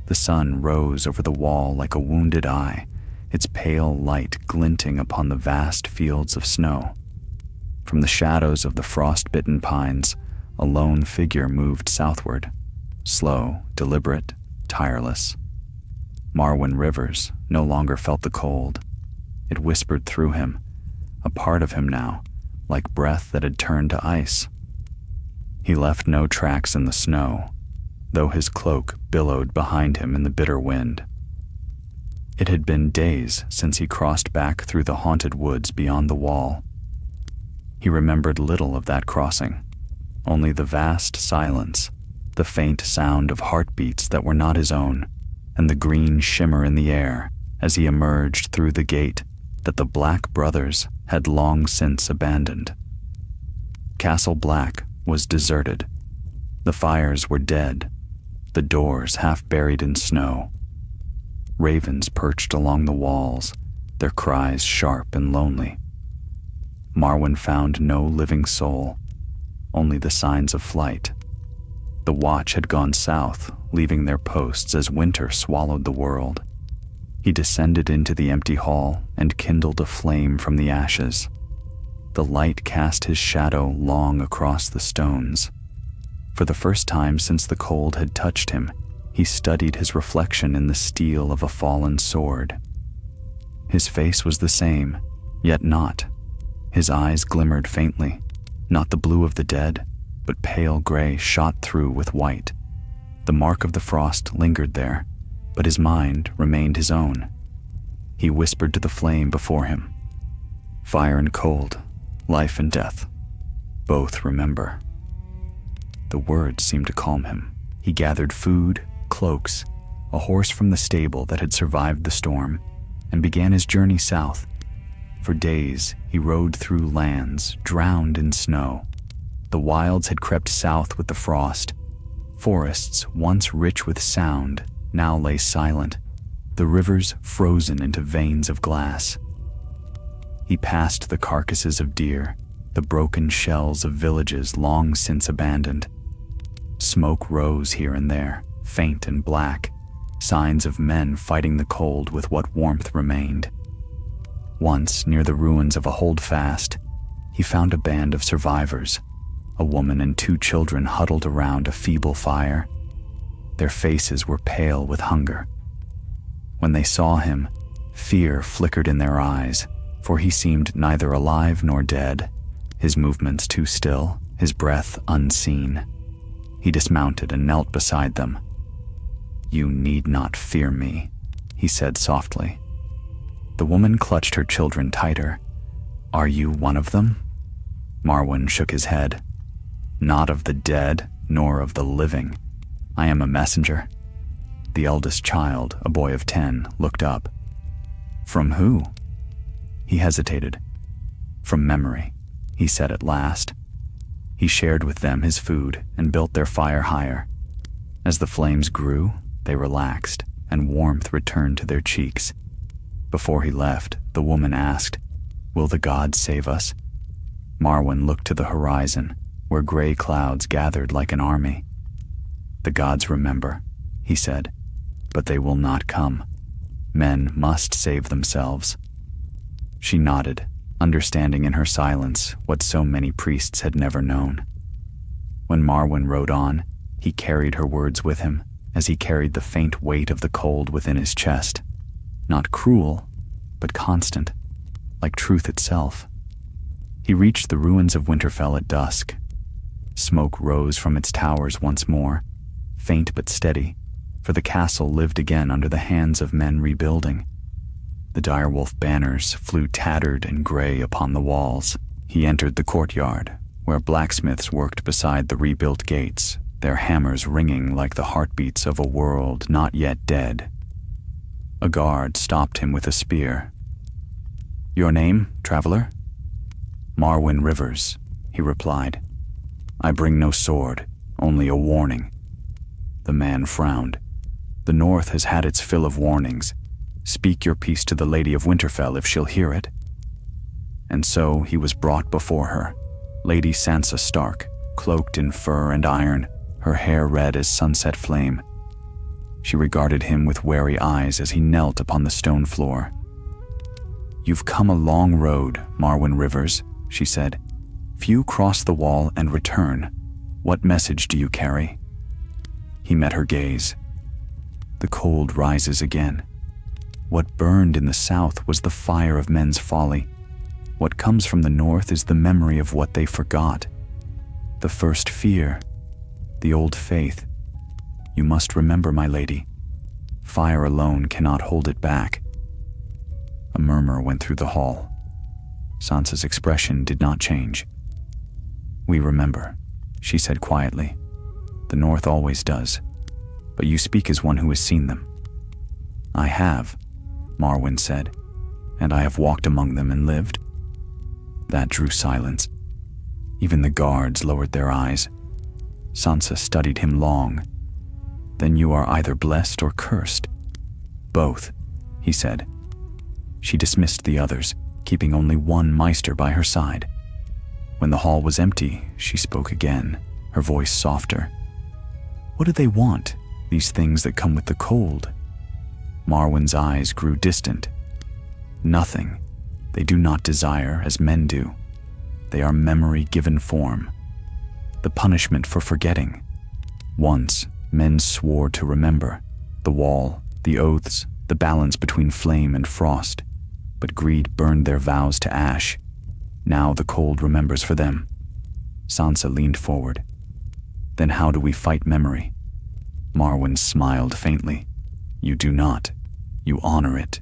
The sun rose over the wall like a wounded eye, its pale light glinting upon the vast fields of snow. From the shadows of the frost-bitten pines, a lone figure moved southward, slow, deliberate, tireless. Marwyn Rivers no longer felt the cold. It whispered through him, a part of him now, like breath that had turned to ice. He left no tracks in the snow, though his cloak billowed behind him in the bitter wind. It had been days since he crossed back through the haunted woods beyond the wall. He remembered little of that crossing, only the vast silence, the faint sound of heartbeats that were not his own, and the green shimmer in the air as he emerged through the gate that the Black brothers had long since abandoned. Castle Black was deserted. The fires were dead, the doors half buried in snow. Ravens perched along the walls, their cries sharp and lonely. Marwyn found no living soul, only the signs of flight. The watch had gone south, leaving their posts as winter swallowed the world. He descended into the empty hall and kindled a flame from the ashes. The light cast his shadow long across the stones. For the first time since the cold had touched him, he studied his reflection in the steel of a fallen sword. His face was the same, yet not. His eyes glimmered faintly, not the blue of the dead, but pale gray shot through with white. The mark of the frost lingered there, but his mind remained his own. He whispered to the flame before him. Fire and cold, life and death, both remember. The words seemed to calm him. He gathered food, cloaks, a horse from the stable that had survived the storm, and began his journey south. For days, he rode through lands drowned in snow. The wilds had crept south with the frost. Forests, once rich with sound, now lay silent, the rivers frozen into veins of glass. He passed the carcasses of deer, the broken shells of villages long since abandoned. Smoke rose here and there, faint and black, signs of men fighting the cold with what warmth remained. Once, near the ruins of a holdfast, he found a band of survivors, a woman and 2 children huddled around a feeble fire. Their faces were pale with hunger. When they saw him, fear flickered in their eyes, for he seemed neither alive nor dead, his movements too still, his breath unseen. He dismounted and knelt beside them. "You need not fear me," he said softly. The woman clutched her children tighter. "Are you one of them?" Marwyn shook his head. "Not of the dead, nor of the living. I am a messenger." The eldest child, a boy of 10, looked up. "From who?" He hesitated. From memory, he said at last. He shared with them his food and built their fire higher. As the flames grew, they relaxed, and warmth returned to their cheeks. Before he left, the woman asked, "Will the gods save us?" Marwyn looked to the horizon, where gray clouds gathered like an army. "The gods remember," he said, "but they will not come. Men must save themselves." She nodded, understanding in her silence what so many priests had never known. When Marwyn rode on, he carried her words with him, as he carried the faint weight of the cold within his chest. Not cruel, but constant, like truth itself. He reached the ruins of Winterfell at dusk. Smoke rose from its towers once more, faint but steady, for the castle lived again under the hands of men rebuilding. The direwolf banners flew tattered and gray upon the walls. He entered the courtyard, where blacksmiths worked beside the rebuilt gates, their hammers ringing like the heartbeats of a world not yet dead. A guard stopped him with a spear. "Your name, traveler?" "Marwyn Rivers," he replied. "I bring no sword, only a warning." The man frowned. "The North has had its fill of warnings. Speak your peace to the Lady of Winterfell if she'll hear it." And so he was brought before her, Lady Sansa Stark, cloaked in fur and iron, her hair red as sunset flame. She regarded him with wary eyes as he knelt upon the stone floor. "You've come a long road, Marwyn Rivers," she said. "Few cross the wall and return. What message do you carry?" He met her gaze. "The cold rises again. What burned in the south was the fire of men's folly. What comes from the north is the memory of what they forgot. The first fear, the old faith. You must remember, my lady. Fire alone cannot hold it back." A murmur went through the hall. Sansa's expression did not change. "We remember," she said quietly. "The North always does. But you speak as one who has seen them." "I have," Marwyn said, "and I have walked among them and lived." That drew silence. Even the guards lowered their eyes. Sansa studied him long. "Then you are either blessed or cursed." "Both," he said. She dismissed the others, keeping only one Maester by her side. When the hall was empty, she spoke again, her voice softer. "What do they want, these things that come with the cold?" Marwyn's eyes grew distant. "Nothing. They do not desire as men do. They are memory given form. The punishment for forgetting. Once, men swore to remember. The wall, the oaths, the balance between flame and frost. But greed burned their vows to ash. Now the cold remembers for them." Sansa leaned forward. "Then how do we fight memory?" Marwyn smiled faintly. "You do not. You honor it.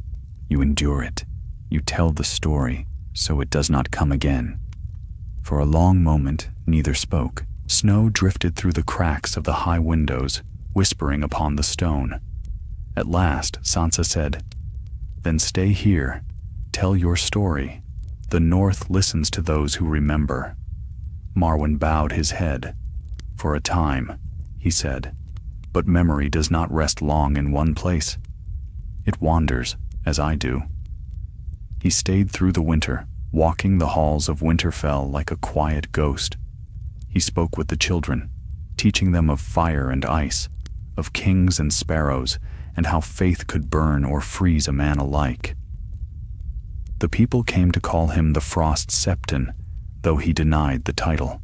You endure it. You tell the story, so it does not come again." For a long moment, neither spoke. Snow drifted through the cracks of the high windows, whispering upon the stone. At last, Sansa said, "Then stay here. Tell your story. The North listens to those who remember." Marwyn bowed his head. "For a time," he said, "but memory does not rest long in one place. It wanders, as I do." He stayed through the winter, walking the halls of Winterfell like a quiet ghost. He spoke with the children, teaching them of fire and ice, of kings and sparrows, and how faith could burn or freeze a man alike. The people came to call him the Frost Septon, though he denied the title.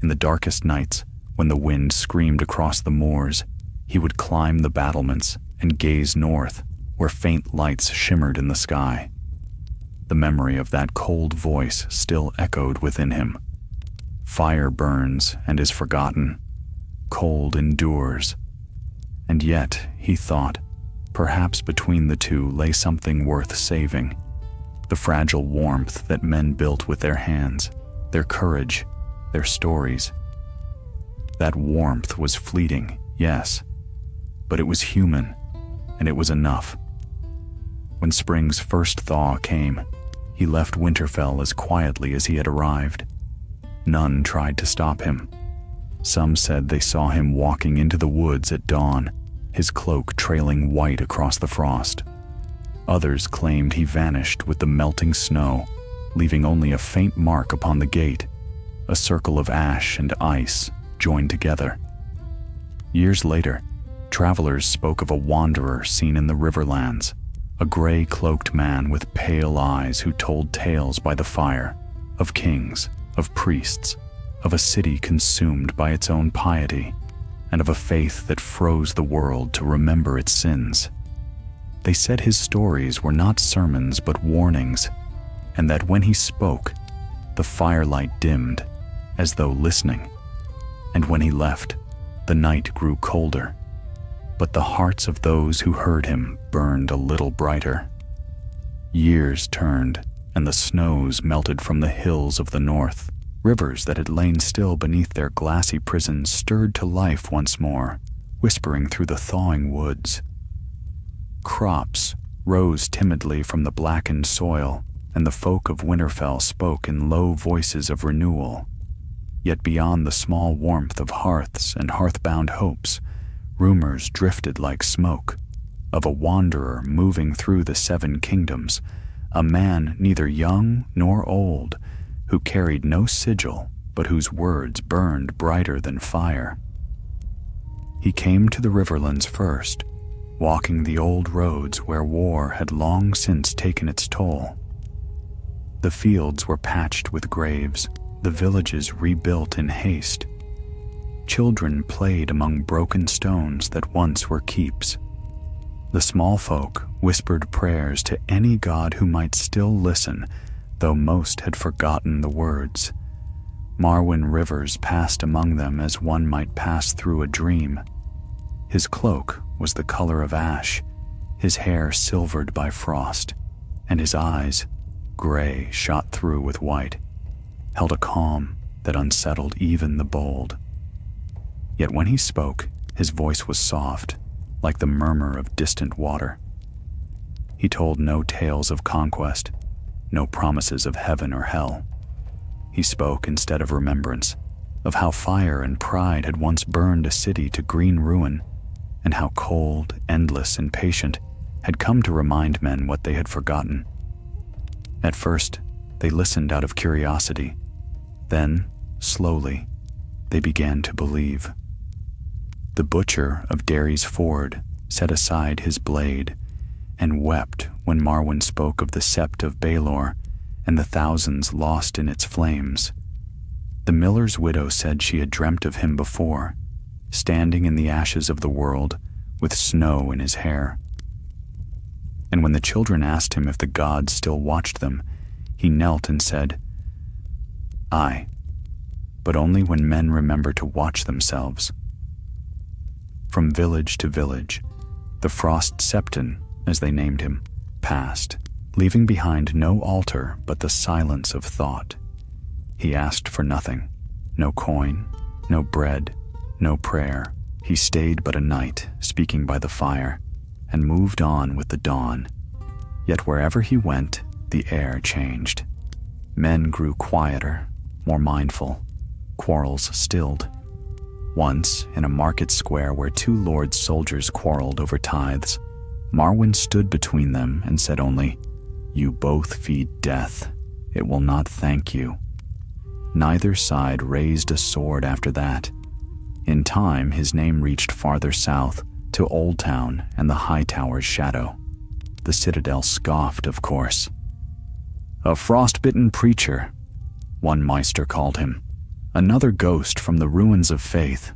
In the darkest nights, when the wind screamed across the moors, he would climb the battlements and gaze north, where faint lights shimmered in the sky. The memory of that cold voice still echoed within him. Fire burns and is forgotten. Cold endures. And yet, he thought, perhaps between the two lay something worth saving. The fragile warmth that men built with their hands, their courage, their stories. That warmth was fleeting, yes, but it was human, and it was enough. When spring's first thaw came, He left Winterfell as quietly as he had arrived. None tried to stop him. Some said they saw him walking into the woods at dawn, his cloak trailing white across the frost. Others claimed he vanished with the melting snow, leaving only a faint mark upon the gate, a circle of ash and ice joined together. Years later, travelers spoke of a wanderer seen in the Riverlands, a gray-cloaked man with pale eyes who told tales by the fire, of kings, of priests, of a city consumed by its own piety, and of a faith that froze the world to remember its sins. They said his stories were not sermons but warnings, and that when he spoke, the firelight dimmed, as though listening, and when he left, the night grew colder, but the hearts of those who heard him burned a little brighter. Years turned, and the snows melted from the hills of the north. Rivers that had lain still beneath their glassy prisons stirred to life once more, whispering through the thawing woods. Crops rose timidly from the blackened soil, and the folk of Winterfell spoke in low voices of renewal. Yet beyond the small warmth of hearths and hearth-bound hopes, rumors drifted like smoke, of a wanderer moving through the 7 kingdoms, a man neither young nor old, who carried no sigil, but whose words burned brighter than fire. He came to the Riverlands first, walking the old roads where war had long since taken its toll. The fields were patched with graves, the villages rebuilt in haste. Children played among broken stones that once were keeps. The small folk whispered prayers to any god who might still listen, though most had forgotten the words. Marwyn rivers passed among them as one might pass through a dream. His cloak was the color of ash, his hair silvered by frost, and his eyes, gray shot through with white, held a calm that unsettled even the bold. Yet when he spoke, his voice was soft, like the murmur of distant water. He told no tales of conquest, no promises of heaven or hell. He spoke instead of remembrance, of how fire and pride had once burned a city to green ruin, and how cold, endless, and patient had come to remind men what they had forgotten. At first, they listened out of curiosity. Then, slowly, they began to believe. The butcher of Derry's Ford set aside his blade and wept when Marwyn spoke of the sept of Baelor and the thousands lost in its flames. The miller's widow said she had dreamt of him before, standing in the ashes of the world with snow in his hair. And when the children asked him if the gods still watched them, he knelt and said, "Aye, but only when men remember to watch themselves." From village to village, the Frost Septon, as they named him, passed, leaving behind no altar but the silence of thought. He asked for nothing, no coin, no bread, no prayer. He stayed but a night, speaking by the fire, and moved on with the dawn. Yet wherever he went, the air changed. Men grew quieter, more mindful, quarrels stilled. Once, in a market square where 2 lords' soldiers quarreled over tithes, Marwyn stood between them and said only, "You both feed death. It will not thank you." Neither side raised a sword after that. In time, his name reached farther south, to Old Town and the High Tower's shadow. The citadel scoffed, of course. "A frostbitten preacher," one Meister called him, another ghost from the ruins of faith.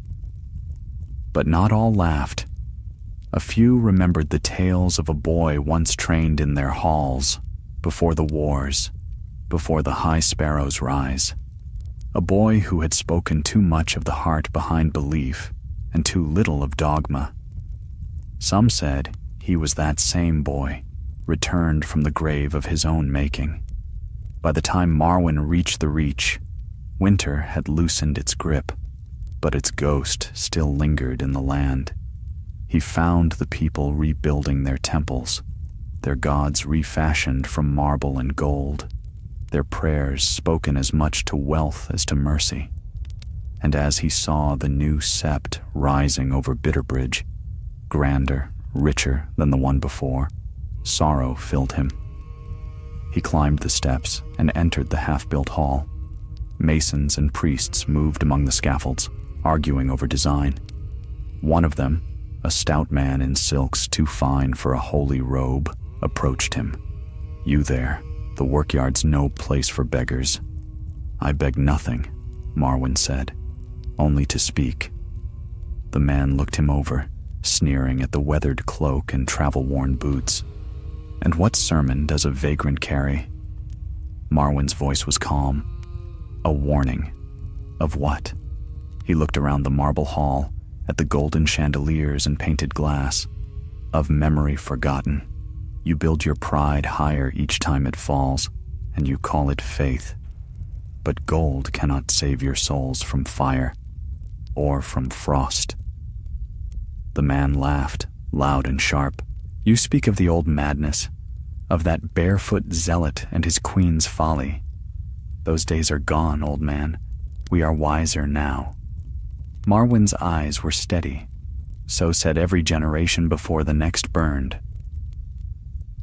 But not all laughed. A few remembered the tales of a boy once trained in their halls, before the wars, before the High Sparrow's rise. A boy who had spoken too much of the heart behind belief and too little of dogma. Some said he was that same boy, returned from the grave of his own making. By the time Marwyn reached the Reach, winter had loosened its grip, but its ghost still lingered in the land. He found the people rebuilding their temples, their gods refashioned from marble and gold, their prayers spoken as much to wealth as to mercy. And as he saw the new sept rising over Bitterbridge, grander, richer than the one before, sorrow filled him. He climbed the steps and entered the half-built hall. Masons and priests moved among the scaffolds, arguing over design. One of them, a stout man in silks too fine for a holy robe, approached him. "You there, the workyard's no place for beggars." "I beg nothing," Marwyn said, "only to speak." The man looked him over, sneering at the weathered cloak and travel-worn boots. "And what sermon does a vagrant carry?" Marwyn's voice was calm. "A warning." "Of what?" He looked around the marble hall, at the golden chandeliers and painted glass. "Of memory forgotten. You build your pride higher each time it falls, and you call it faith. But gold cannot save your souls from fire, or from frost." The man laughed, loud and sharp. "You speak of the old madness, of that barefoot zealot and his queen's folly. Those days are gone, old man. We are wiser now." Marwyn's eyes were steady. So said every generation before the next burned.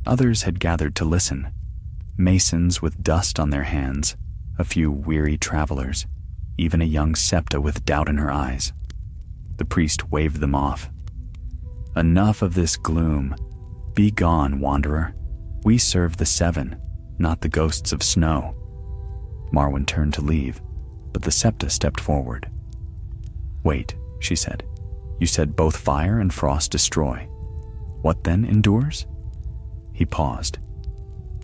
Others had gathered to listen. Masons with dust on their hands, a few weary travelers, even a young septa with doubt in her eyes. The priest waved them off. "Enough of this gloom. Be gone, wanderer. We serve the seven, not the ghosts of snow." Marwyn turned to leave, but the septa stepped forward. "Wait," she said. "You said both fire and frost destroy. What then endures?" He paused.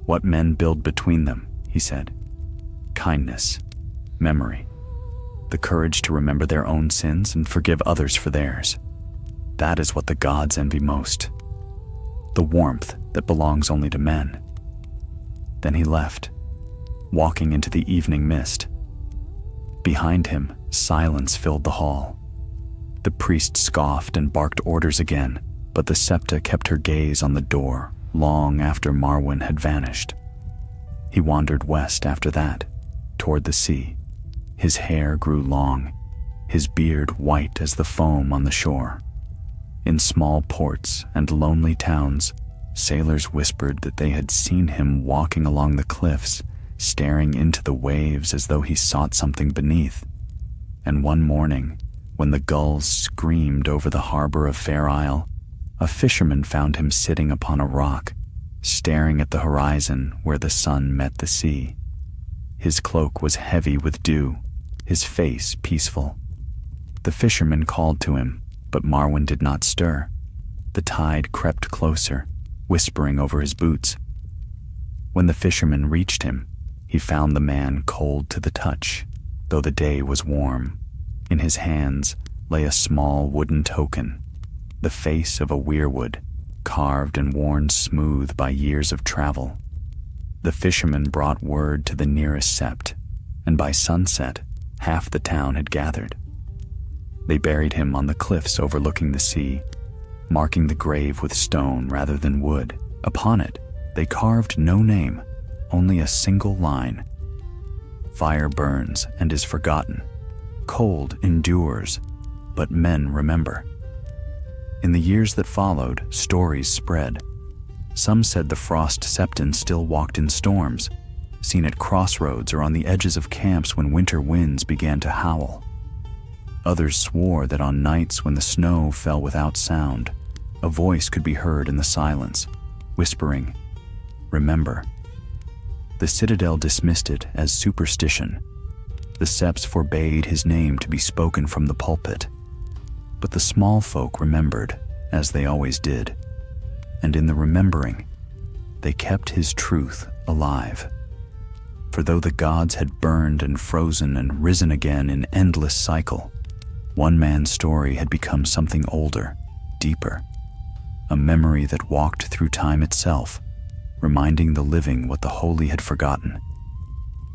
"What men build between them," he said. "Kindness, memory, the courage to remember their own sins and forgive others for theirs. That is what the gods envy most. The warmth that belongs only to men." Then he left, walking into the evening mist. Behind him, silence filled the hall. The priest scoffed and barked orders again, but the septa kept her gaze on the door long after Marwyn had vanished. He wandered west after that, toward the sea. His hair grew long, his beard white as the foam on the shore. In small ports and lonely towns, sailors whispered that they had seen him walking along the cliffs, staring into the waves as though he sought something beneath. And one morning, when the gulls screamed over the harbor of Fair Isle, a fisherman found him sitting upon a rock, staring at the horizon where the sun met the sea. His cloak was heavy with dew, his face peaceful. The fisherman called to him, but Marwyn did not stir. The tide crept closer, whispering over his boots. When the fisherman reached him, he found the man cold to the touch, though the day was warm. In his hands lay a small wooden token, the face of a weirwood, carved and worn smooth by years of travel. The fisherman brought word to the nearest sept, and by sunset, half the town had gathered. They buried him on the cliffs overlooking the sea, marking the grave with stone rather than wood. Upon it, they carved no name, only a single line. "Fire burns and is forgotten. Cold endures, but men remember." In the years that followed, stories spread. Some said the frost septon still walked in storms, seen at crossroads or on the edges of camps when winter winds began to howl. Others swore that on nights when the snow fell without sound, a voice could be heard in the silence, whispering, "Remember." The citadel dismissed it as superstition. The septs forbade his name to be spoken from the pulpit. But the small folk remembered, as they always did, and in the remembering, they kept his truth alive. For though the gods had burned and frozen and risen again in endless cycle, one man's story had become something older, deeper, a memory that walked through time itself, reminding the living what the holy had forgotten,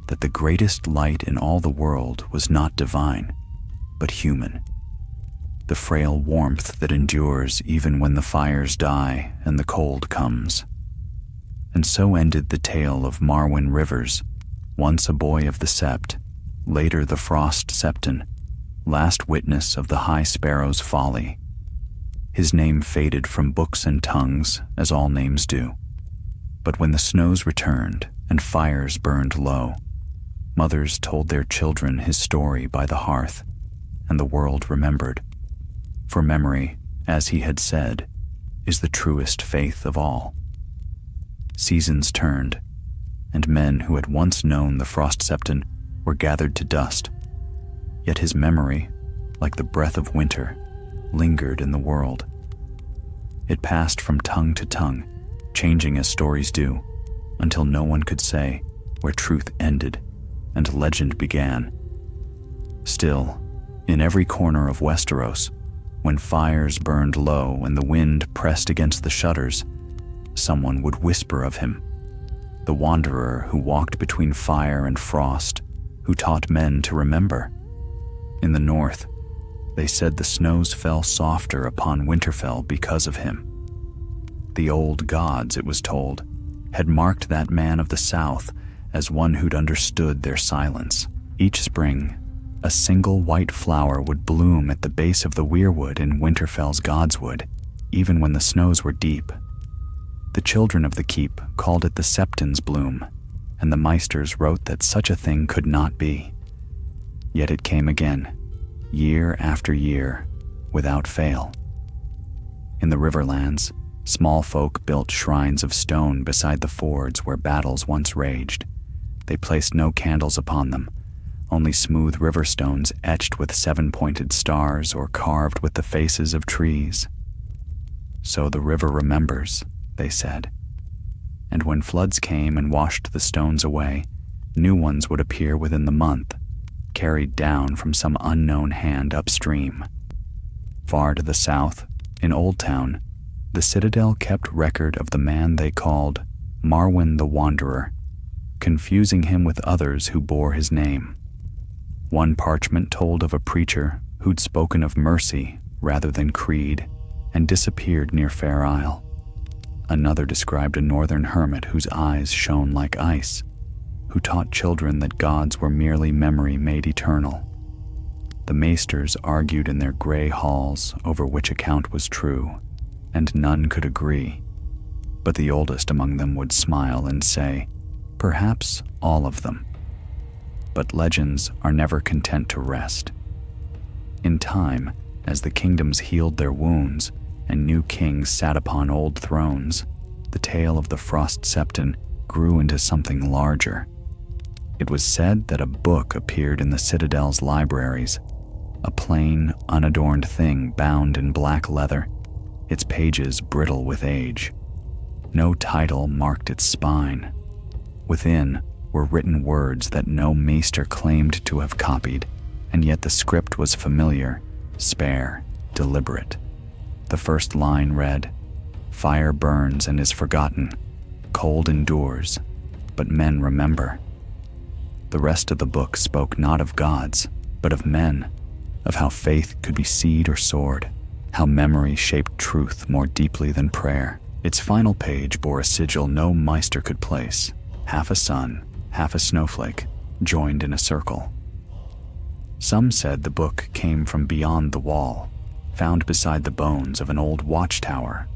that the greatest light in all the world was not divine, but human. The frail warmth that endures even when the fires die and the cold comes. And so ended the tale of Marwyn Rivers, once a boy of the Sept, later the Frost Septon, last witness of the High Sparrow's folly. His name faded from books and tongues, as all names do. But when the snows returned and fires burned low, mothers told their children his story by the hearth, and the world remembered. For memory, as he had said, is the truest faith of all. Seasons turned, and men who had once known the Frost Septon were gathered to dust. Yet his memory, like the breath of winter, lingered in the world. It passed from tongue to tongue, changing as stories do, until no one could say where truth ended and legend began. Still, in every corner of Westeros, when fires burned low and the wind pressed against the shutters, someone would whisper of him, the wanderer who walked between fire and frost, who taught men to remember. In the north, they said the snows fell softer upon Winterfell because of him. The old gods, it was told, had marked that man of the south as one who'd understood their silence. Each spring, a single white flower would bloom at the base of the weirwood in Winterfell's godswood, even when the snows were deep. The children of the keep called it the Septon's bloom, and the Meisters wrote that such a thing could not be. Yet it came again, year after year, without fail. In the Riverlands, small folk built shrines of stone beside the fords where battles once raged. They placed no candles upon them, only smooth river stones etched with 7-pointed stars or carved with the faces of trees. So the river remembers, they said. And when floods came and washed the stones away, new ones would appear within the month, carried down from some unknown hand upstream. Far to the south, in Old Town, the Citadel kept record of the man they called Marwyn the Wanderer, confusing him with others who bore his name. One parchment told of a preacher who'd spoken of mercy rather than creed and disappeared near Fair Isle. Another described a northern hermit whose eyes shone like ice, who taught children that gods were merely memory made eternal. The maesters argued in their gray halls over which account was true, and none could agree. But the oldest among them would smile and say, perhaps all of them. But legends are never content to rest. In time, as the kingdoms healed their wounds and new kings sat upon old thrones, the tale of the Frost Septon grew into something larger. It was said that a book appeared in the Citadel's libraries, a plain, unadorned thing bound in black leather, its pages brittle with age. No title marked its spine. Within were written words that no maester claimed to have copied, and yet the script was familiar, spare, deliberate. The first line read, "Fire burns and is forgotten, cold endures, but men remember." The rest of the book spoke not of gods, but of men, of how faith could be seed or sword, how memory shaped truth more deeply than prayer. Its final page bore a sigil no maester could place, half a sun, half a snowflake, joined in a circle. Some said the book came from beyond the wall, found beside the bones of an old watchtower.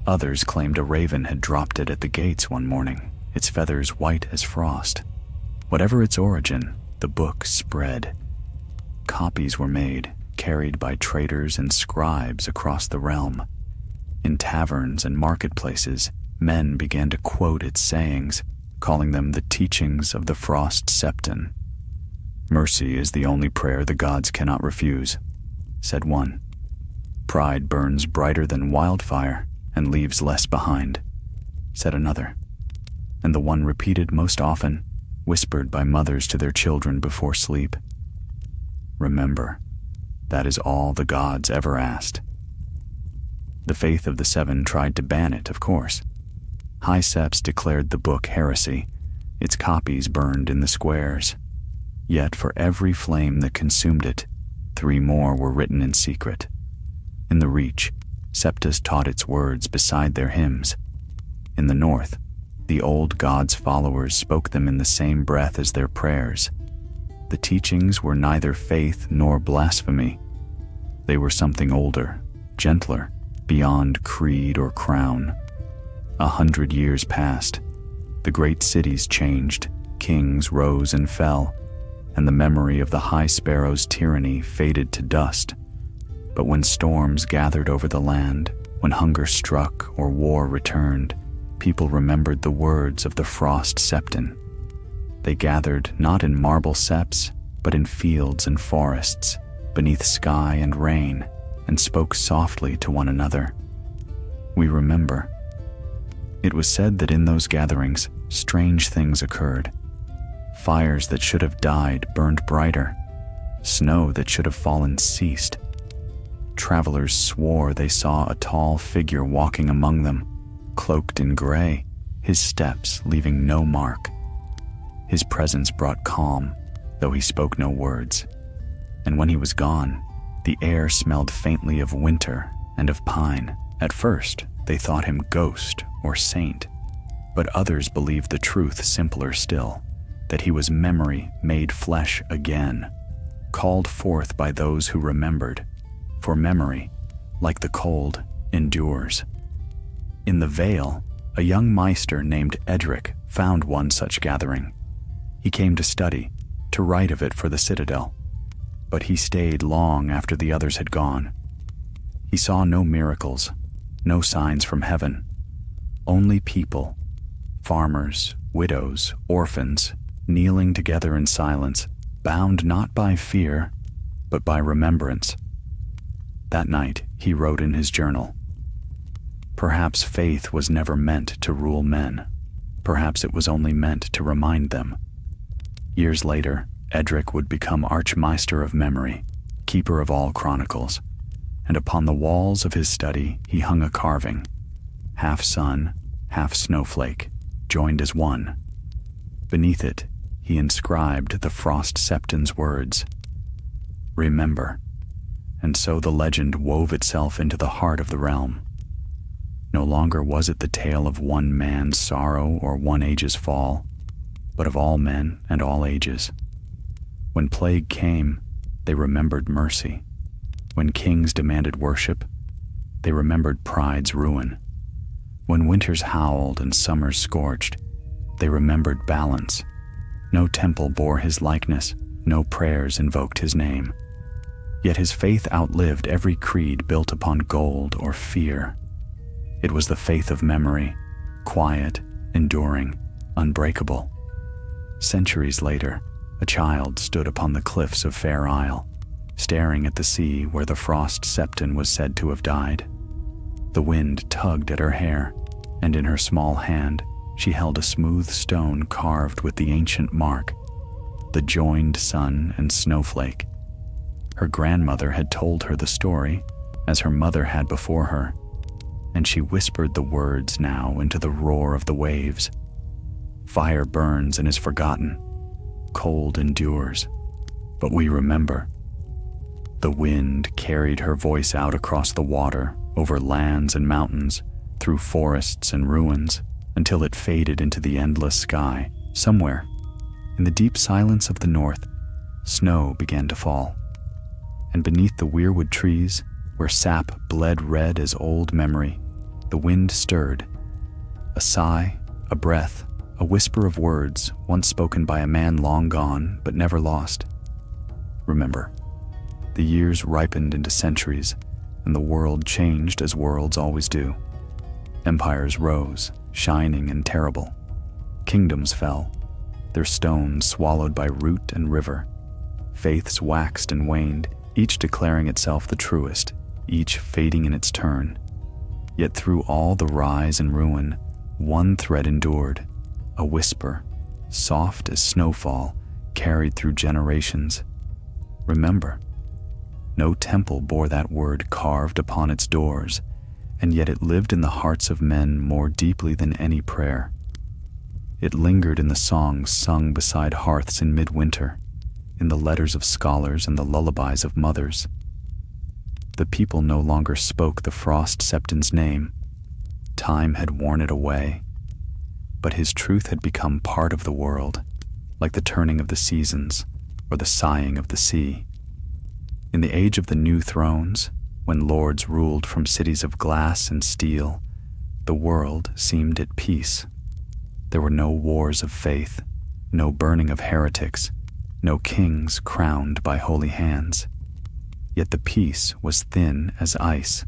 Others claimed a raven had dropped it at the gates one morning, its feathers white as frost. Whatever its origin, the book spread. Copies were made, carried by traders and scribes across the realm. In taverns and marketplaces, men began to quote its sayings, calling them the teachings of the Frost Septon. "Mercy is the only prayer the gods cannot refuse," said one. "Pride burns brighter than wildfire and leaves less behind," said another. And the one repeated most often, whispered by mothers to their children before sleep, "Remember, that is all the gods ever asked." The faith of the Seven tried to ban it, of course. High Seps declared the book heresy, its copies burned in the squares. Yet for every flame that consumed it, 3 more were written in secret. In the Reach, Septas taught its words beside their hymns. In the north, The old god's followers spoke them in the same breath as their prayers. The teachings were neither faith nor blasphemy. They were something older, gentler, beyond creed or crown. 100 years passed. The great cities changed, kings rose and fell, and the memory of the High Sparrow's tyranny faded to dust. But when storms gathered over the land, when hunger struck or war returned, people remembered the words of the Frost Septon. They gathered not in marble septs, but in fields and forests, beneath sky and rain, and spoke softly to one another. We remember. It was said that in those gatherings, strange things occurred. Fires that should have died burned brighter. Snow that should have fallen ceased. Travelers swore they saw a tall figure walking among them, cloaked in gray, his steps leaving no mark. His presence brought calm, though he spoke no words. And when he was gone, the air smelled faintly of winter and of pine. At first, they thought him ghost or saint, but others believed the truth simpler still, that he was memory made flesh again, called forth by those who remembered, for memory, like the cold, endures. In the Vale, a young Meister named Edric found one such gathering. He came to study, to write of it for the Citadel, but he stayed long after the others had gone. He saw no miracles, no signs from heaven, only people, farmers, widows, orphans, kneeling together in silence, bound not by fear, but by remembrance. That night, he wrote in his journal, "Perhaps faith was never meant to rule men. Perhaps it was only meant to remind them." Years later, Edric would become Archmeister of Memory, keeper of all chronicles, and upon the walls of his study he hung a carving, half sun, half snowflake, joined as one. Beneath it, he inscribed the Frost Septon's words, "Remember," and so the legend wove itself into the heart of the realm. No longer was it the tale of one man's sorrow or one age's fall, but of all men and all ages. When plague came, they remembered mercy. When kings demanded worship, they remembered pride's ruin. When winters howled and summers scorched, they remembered balance. No temple bore his likeness, no prayers invoked his name. Yet his faith outlived every creed built upon gold or fear. It was the faith of memory, quiet, enduring, unbreakable. Centuries later, a child stood upon the cliffs of Fair Isle, staring at the sea where the Frost Septon was said to have died. The wind tugged at her hair, and in her small hand she held a smooth stone carved with the ancient mark, the joined sun and snowflake. Her grandmother had told her the story, as her mother had before her, and she whispered the words now into the roar of the waves. Fire burns and is forgotten. Cold endures, but we remember. The wind carried her voice out across the water, over lands and mountains, through forests and ruins, until it faded into the endless sky. Somewhere, in the deep silence of the north, snow began to fall. And beneath the weirwood trees, where sap bled red as old memory, the wind stirred. A sigh, a breath, a whisper of words once spoken by a man long gone but never lost. Remember, the years ripened into centuries, and the world changed as worlds always do. Empires rose, shining and terrible. Kingdoms fell, their stones swallowed by root and river. Faiths waxed and waned, each declaring itself the truest, each fading in its turn. Yet through all the rise and ruin, one thread endured, a whisper, soft as snowfall, carried through generations. Remember. No temple bore that word carved upon its doors, and yet it lived in the hearts of men more deeply than any prayer. It lingered in the songs sung beside hearths in midwinter, in the letters of scholars and the lullabies of mothers. The people no longer spoke the Frost Septon's name. Time had worn it away. but his truth had become part of the world, like the turning of the seasons or the sighing of the sea. In the age of the new thrones, when lords ruled from cities of glass and steel, the world seemed at peace. There were no wars of faith, no burning of heretics, no kings crowned by holy hands. Yet the peace was thin as ice.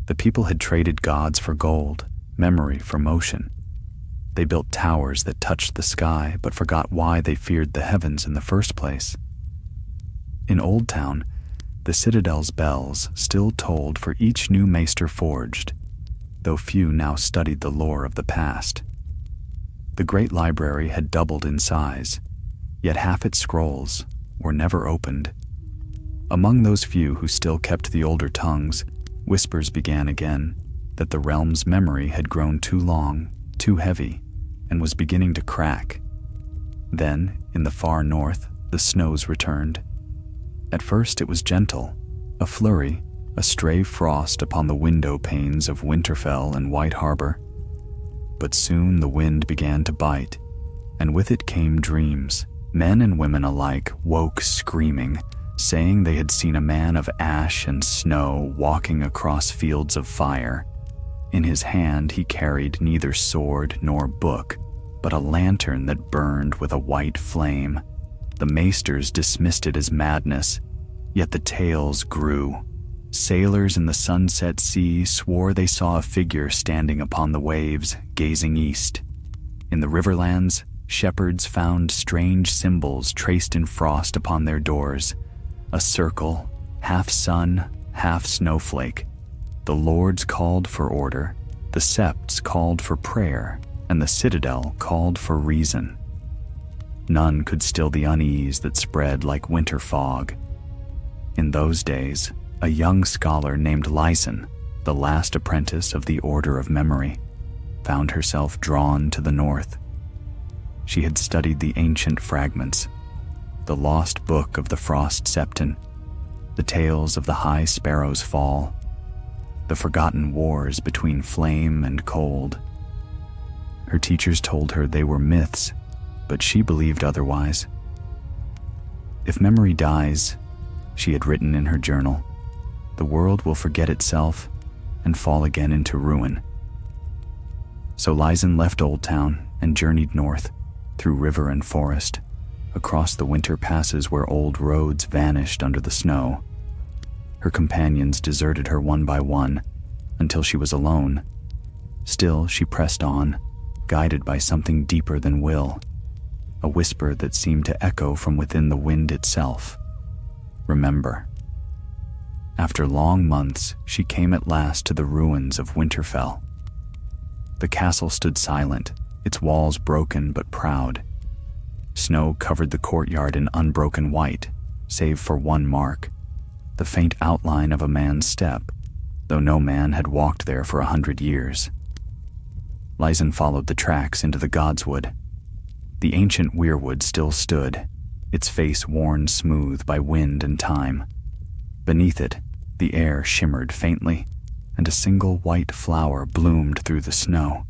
The people had traded gods for gold, memory for motion. They built towers that touched the sky but forgot why they feared the heavens in the first place. In Old Town, the Citadel's bells still tolled for each new maester forged, though few now studied the lore of the past. The great library had doubled in size, yet half its scrolls were never opened. Among those few who still kept the older tongues, whispers began again that the realm's memory had grown too long, too heavy, and was beginning to crack. Then, in the far north, the snows returned. At first it was gentle, a flurry, a stray frost upon the window panes of Winterfell and White Harbor. But soon the wind began to bite, and with it came dreams. Men and women alike woke screaming, saying they had seen a man of ash and snow walking across fields of fire. In his hand he carried neither sword nor book, but a lantern that burned with a white flame. The maesters dismissed it as madness, yet the tales grew. Sailors in the sunset sea swore they saw a figure standing upon the waves, gazing east. In the riverlands, shepherds found strange symbols traced in frost upon their doors. A circle, half sun, half snowflake. The lords called for order, the septs called for prayer, and the citadel called for reason. None could still the unease that spread like winter fog. In those days, a young scholar named Lyson, the last apprentice of the Order of Memory, found herself drawn to the north. She had studied the ancient fragments, the lost book of the Frost Septon, the tales of the High Sparrow's fall, the forgotten wars between flame and cold. Her teachers told her they were myths, but she believed otherwise. If memory dies, she had written in her journal, the world will forget itself and fall again into ruin. So Lyson left Old Town and journeyed north, through river and forest, across the winter passes where old roads vanished under the snow. Her companions deserted her one by one, until she was alone. Still she pressed on, guided by something deeper than will, a whisper that seemed to echo from within the wind itself. Remember. After long months, she came at last to the ruins of Winterfell. The castle stood silent, its walls broken but proud. Snow covered the courtyard in unbroken white, save for one mark, the faint outline of a man's step, though no man had walked there for 100 years. Lyson followed the tracks into the Godswood. The ancient weirwood still stood, its face worn smooth by wind and time. Beneath it, the air shimmered faintly, and a single white flower bloomed through the snow.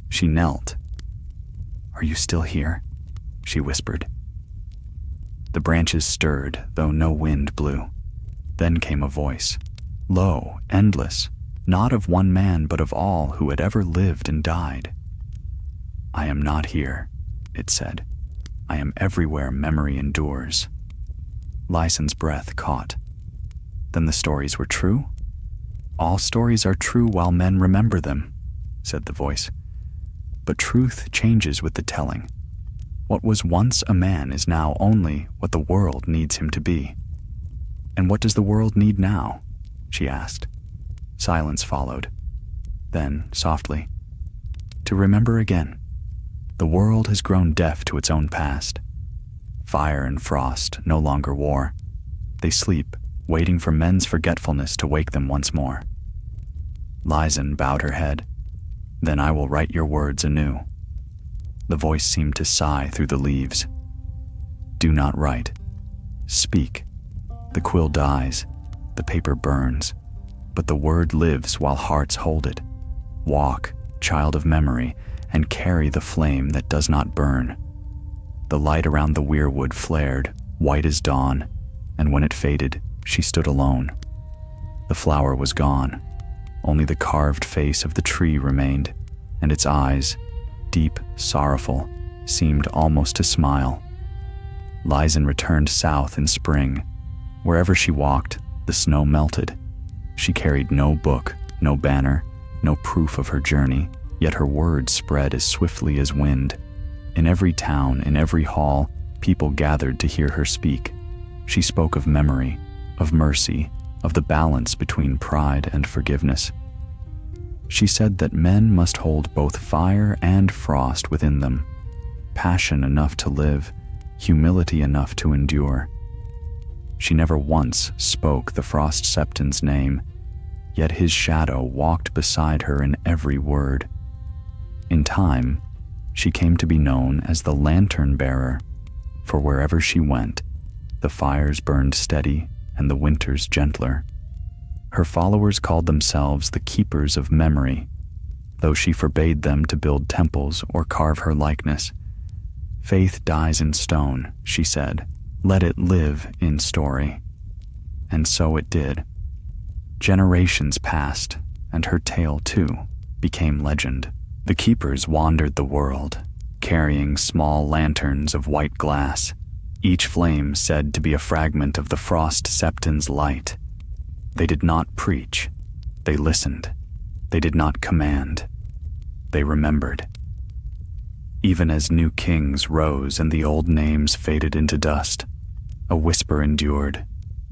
She knelt. "Are you still here?" she whispered. The branches stirred, though no wind blew. Then came a voice, low, endless, not of one man but of all who had ever lived and died. "I am not here," it said. "I am everywhere memory endures." Lyson's breath caught. Then the stories were true? "All stories are true while men remember them," said the voice. "But truth changes with the telling. What was once a man is now only what the world needs him to be." "And what does the world need now?" she asked. Silence followed. Then, softly, "To remember again. The world has grown deaf to its own past. Fire and frost no longer war. They sleep, waiting for men's forgetfulness to wake them once more." Lyson bowed her head. "Then I will write your words anew." The voice seemed to sigh through the leaves. "Do not write. Speak. The quill dies, the paper burns, but the word lives while hearts hold it. Walk, child of memory, and carry the flame that does not burn. The light around the weirwood flared, white as dawn, and when it faded, she stood alone. The flower was gone. Only the carved face of the tree remained, and its eyes, deep, sorrowful, seemed almost to smile. Lysen returned south in spring. Wherever she walked, the snow melted. She carried no book, no banner, no proof of her journey, yet her words spread as swiftly as wind. In every town, in every hall, people gathered to hear her speak. She spoke of memory, of mercy, of the balance between pride and forgiveness. She said that men must hold both fire and frost within them, passion enough to live, humility enough to endure. She never once spoke the Frost Septon's name, yet his shadow walked beside her in every word. In time, she came to be known as the Lantern Bearer, for wherever she went, the fires burned steady and the winters gentler. Her followers called themselves the Keepers of Memory, though she forbade them to build temples or carve her likeness. Faith dies in stone, she said. Let it live in story. And so it did. Generations passed, and her tale, too, became legend. The keepers wandered the world, carrying small lanterns of white glass, each flame said to be a fragment of the Frost Septon's light. They did not preach. They listened. They did not command. They remembered. Even as new kings rose and the old names faded into dust, a whisper endured,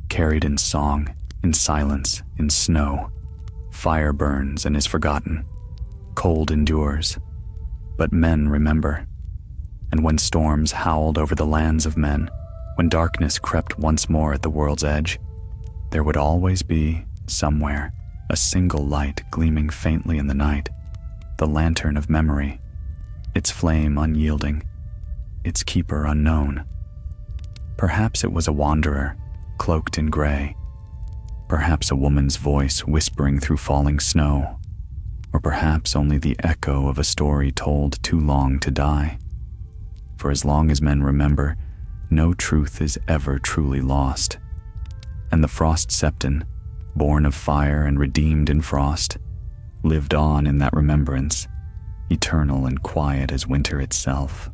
carried in song, in silence, in snow. Fire burns and is forgotten. Cold endures. But men remember. And when storms howled over the lands of men, when darkness crept once more at the world's edge, there would always be, somewhere, a single light gleaming faintly in the night, the lantern of memory, its flame unyielding, its keeper unknown. Perhaps it was a wanderer, cloaked in gray. Perhaps a woman's voice whispering through falling snow. Or perhaps only the echo of a story told too long to die. For as long as men remember, no truth is ever truly lost. And the Frost Septon, born of fire and redeemed in frost, lived on in that remembrance, eternal and quiet as winter itself.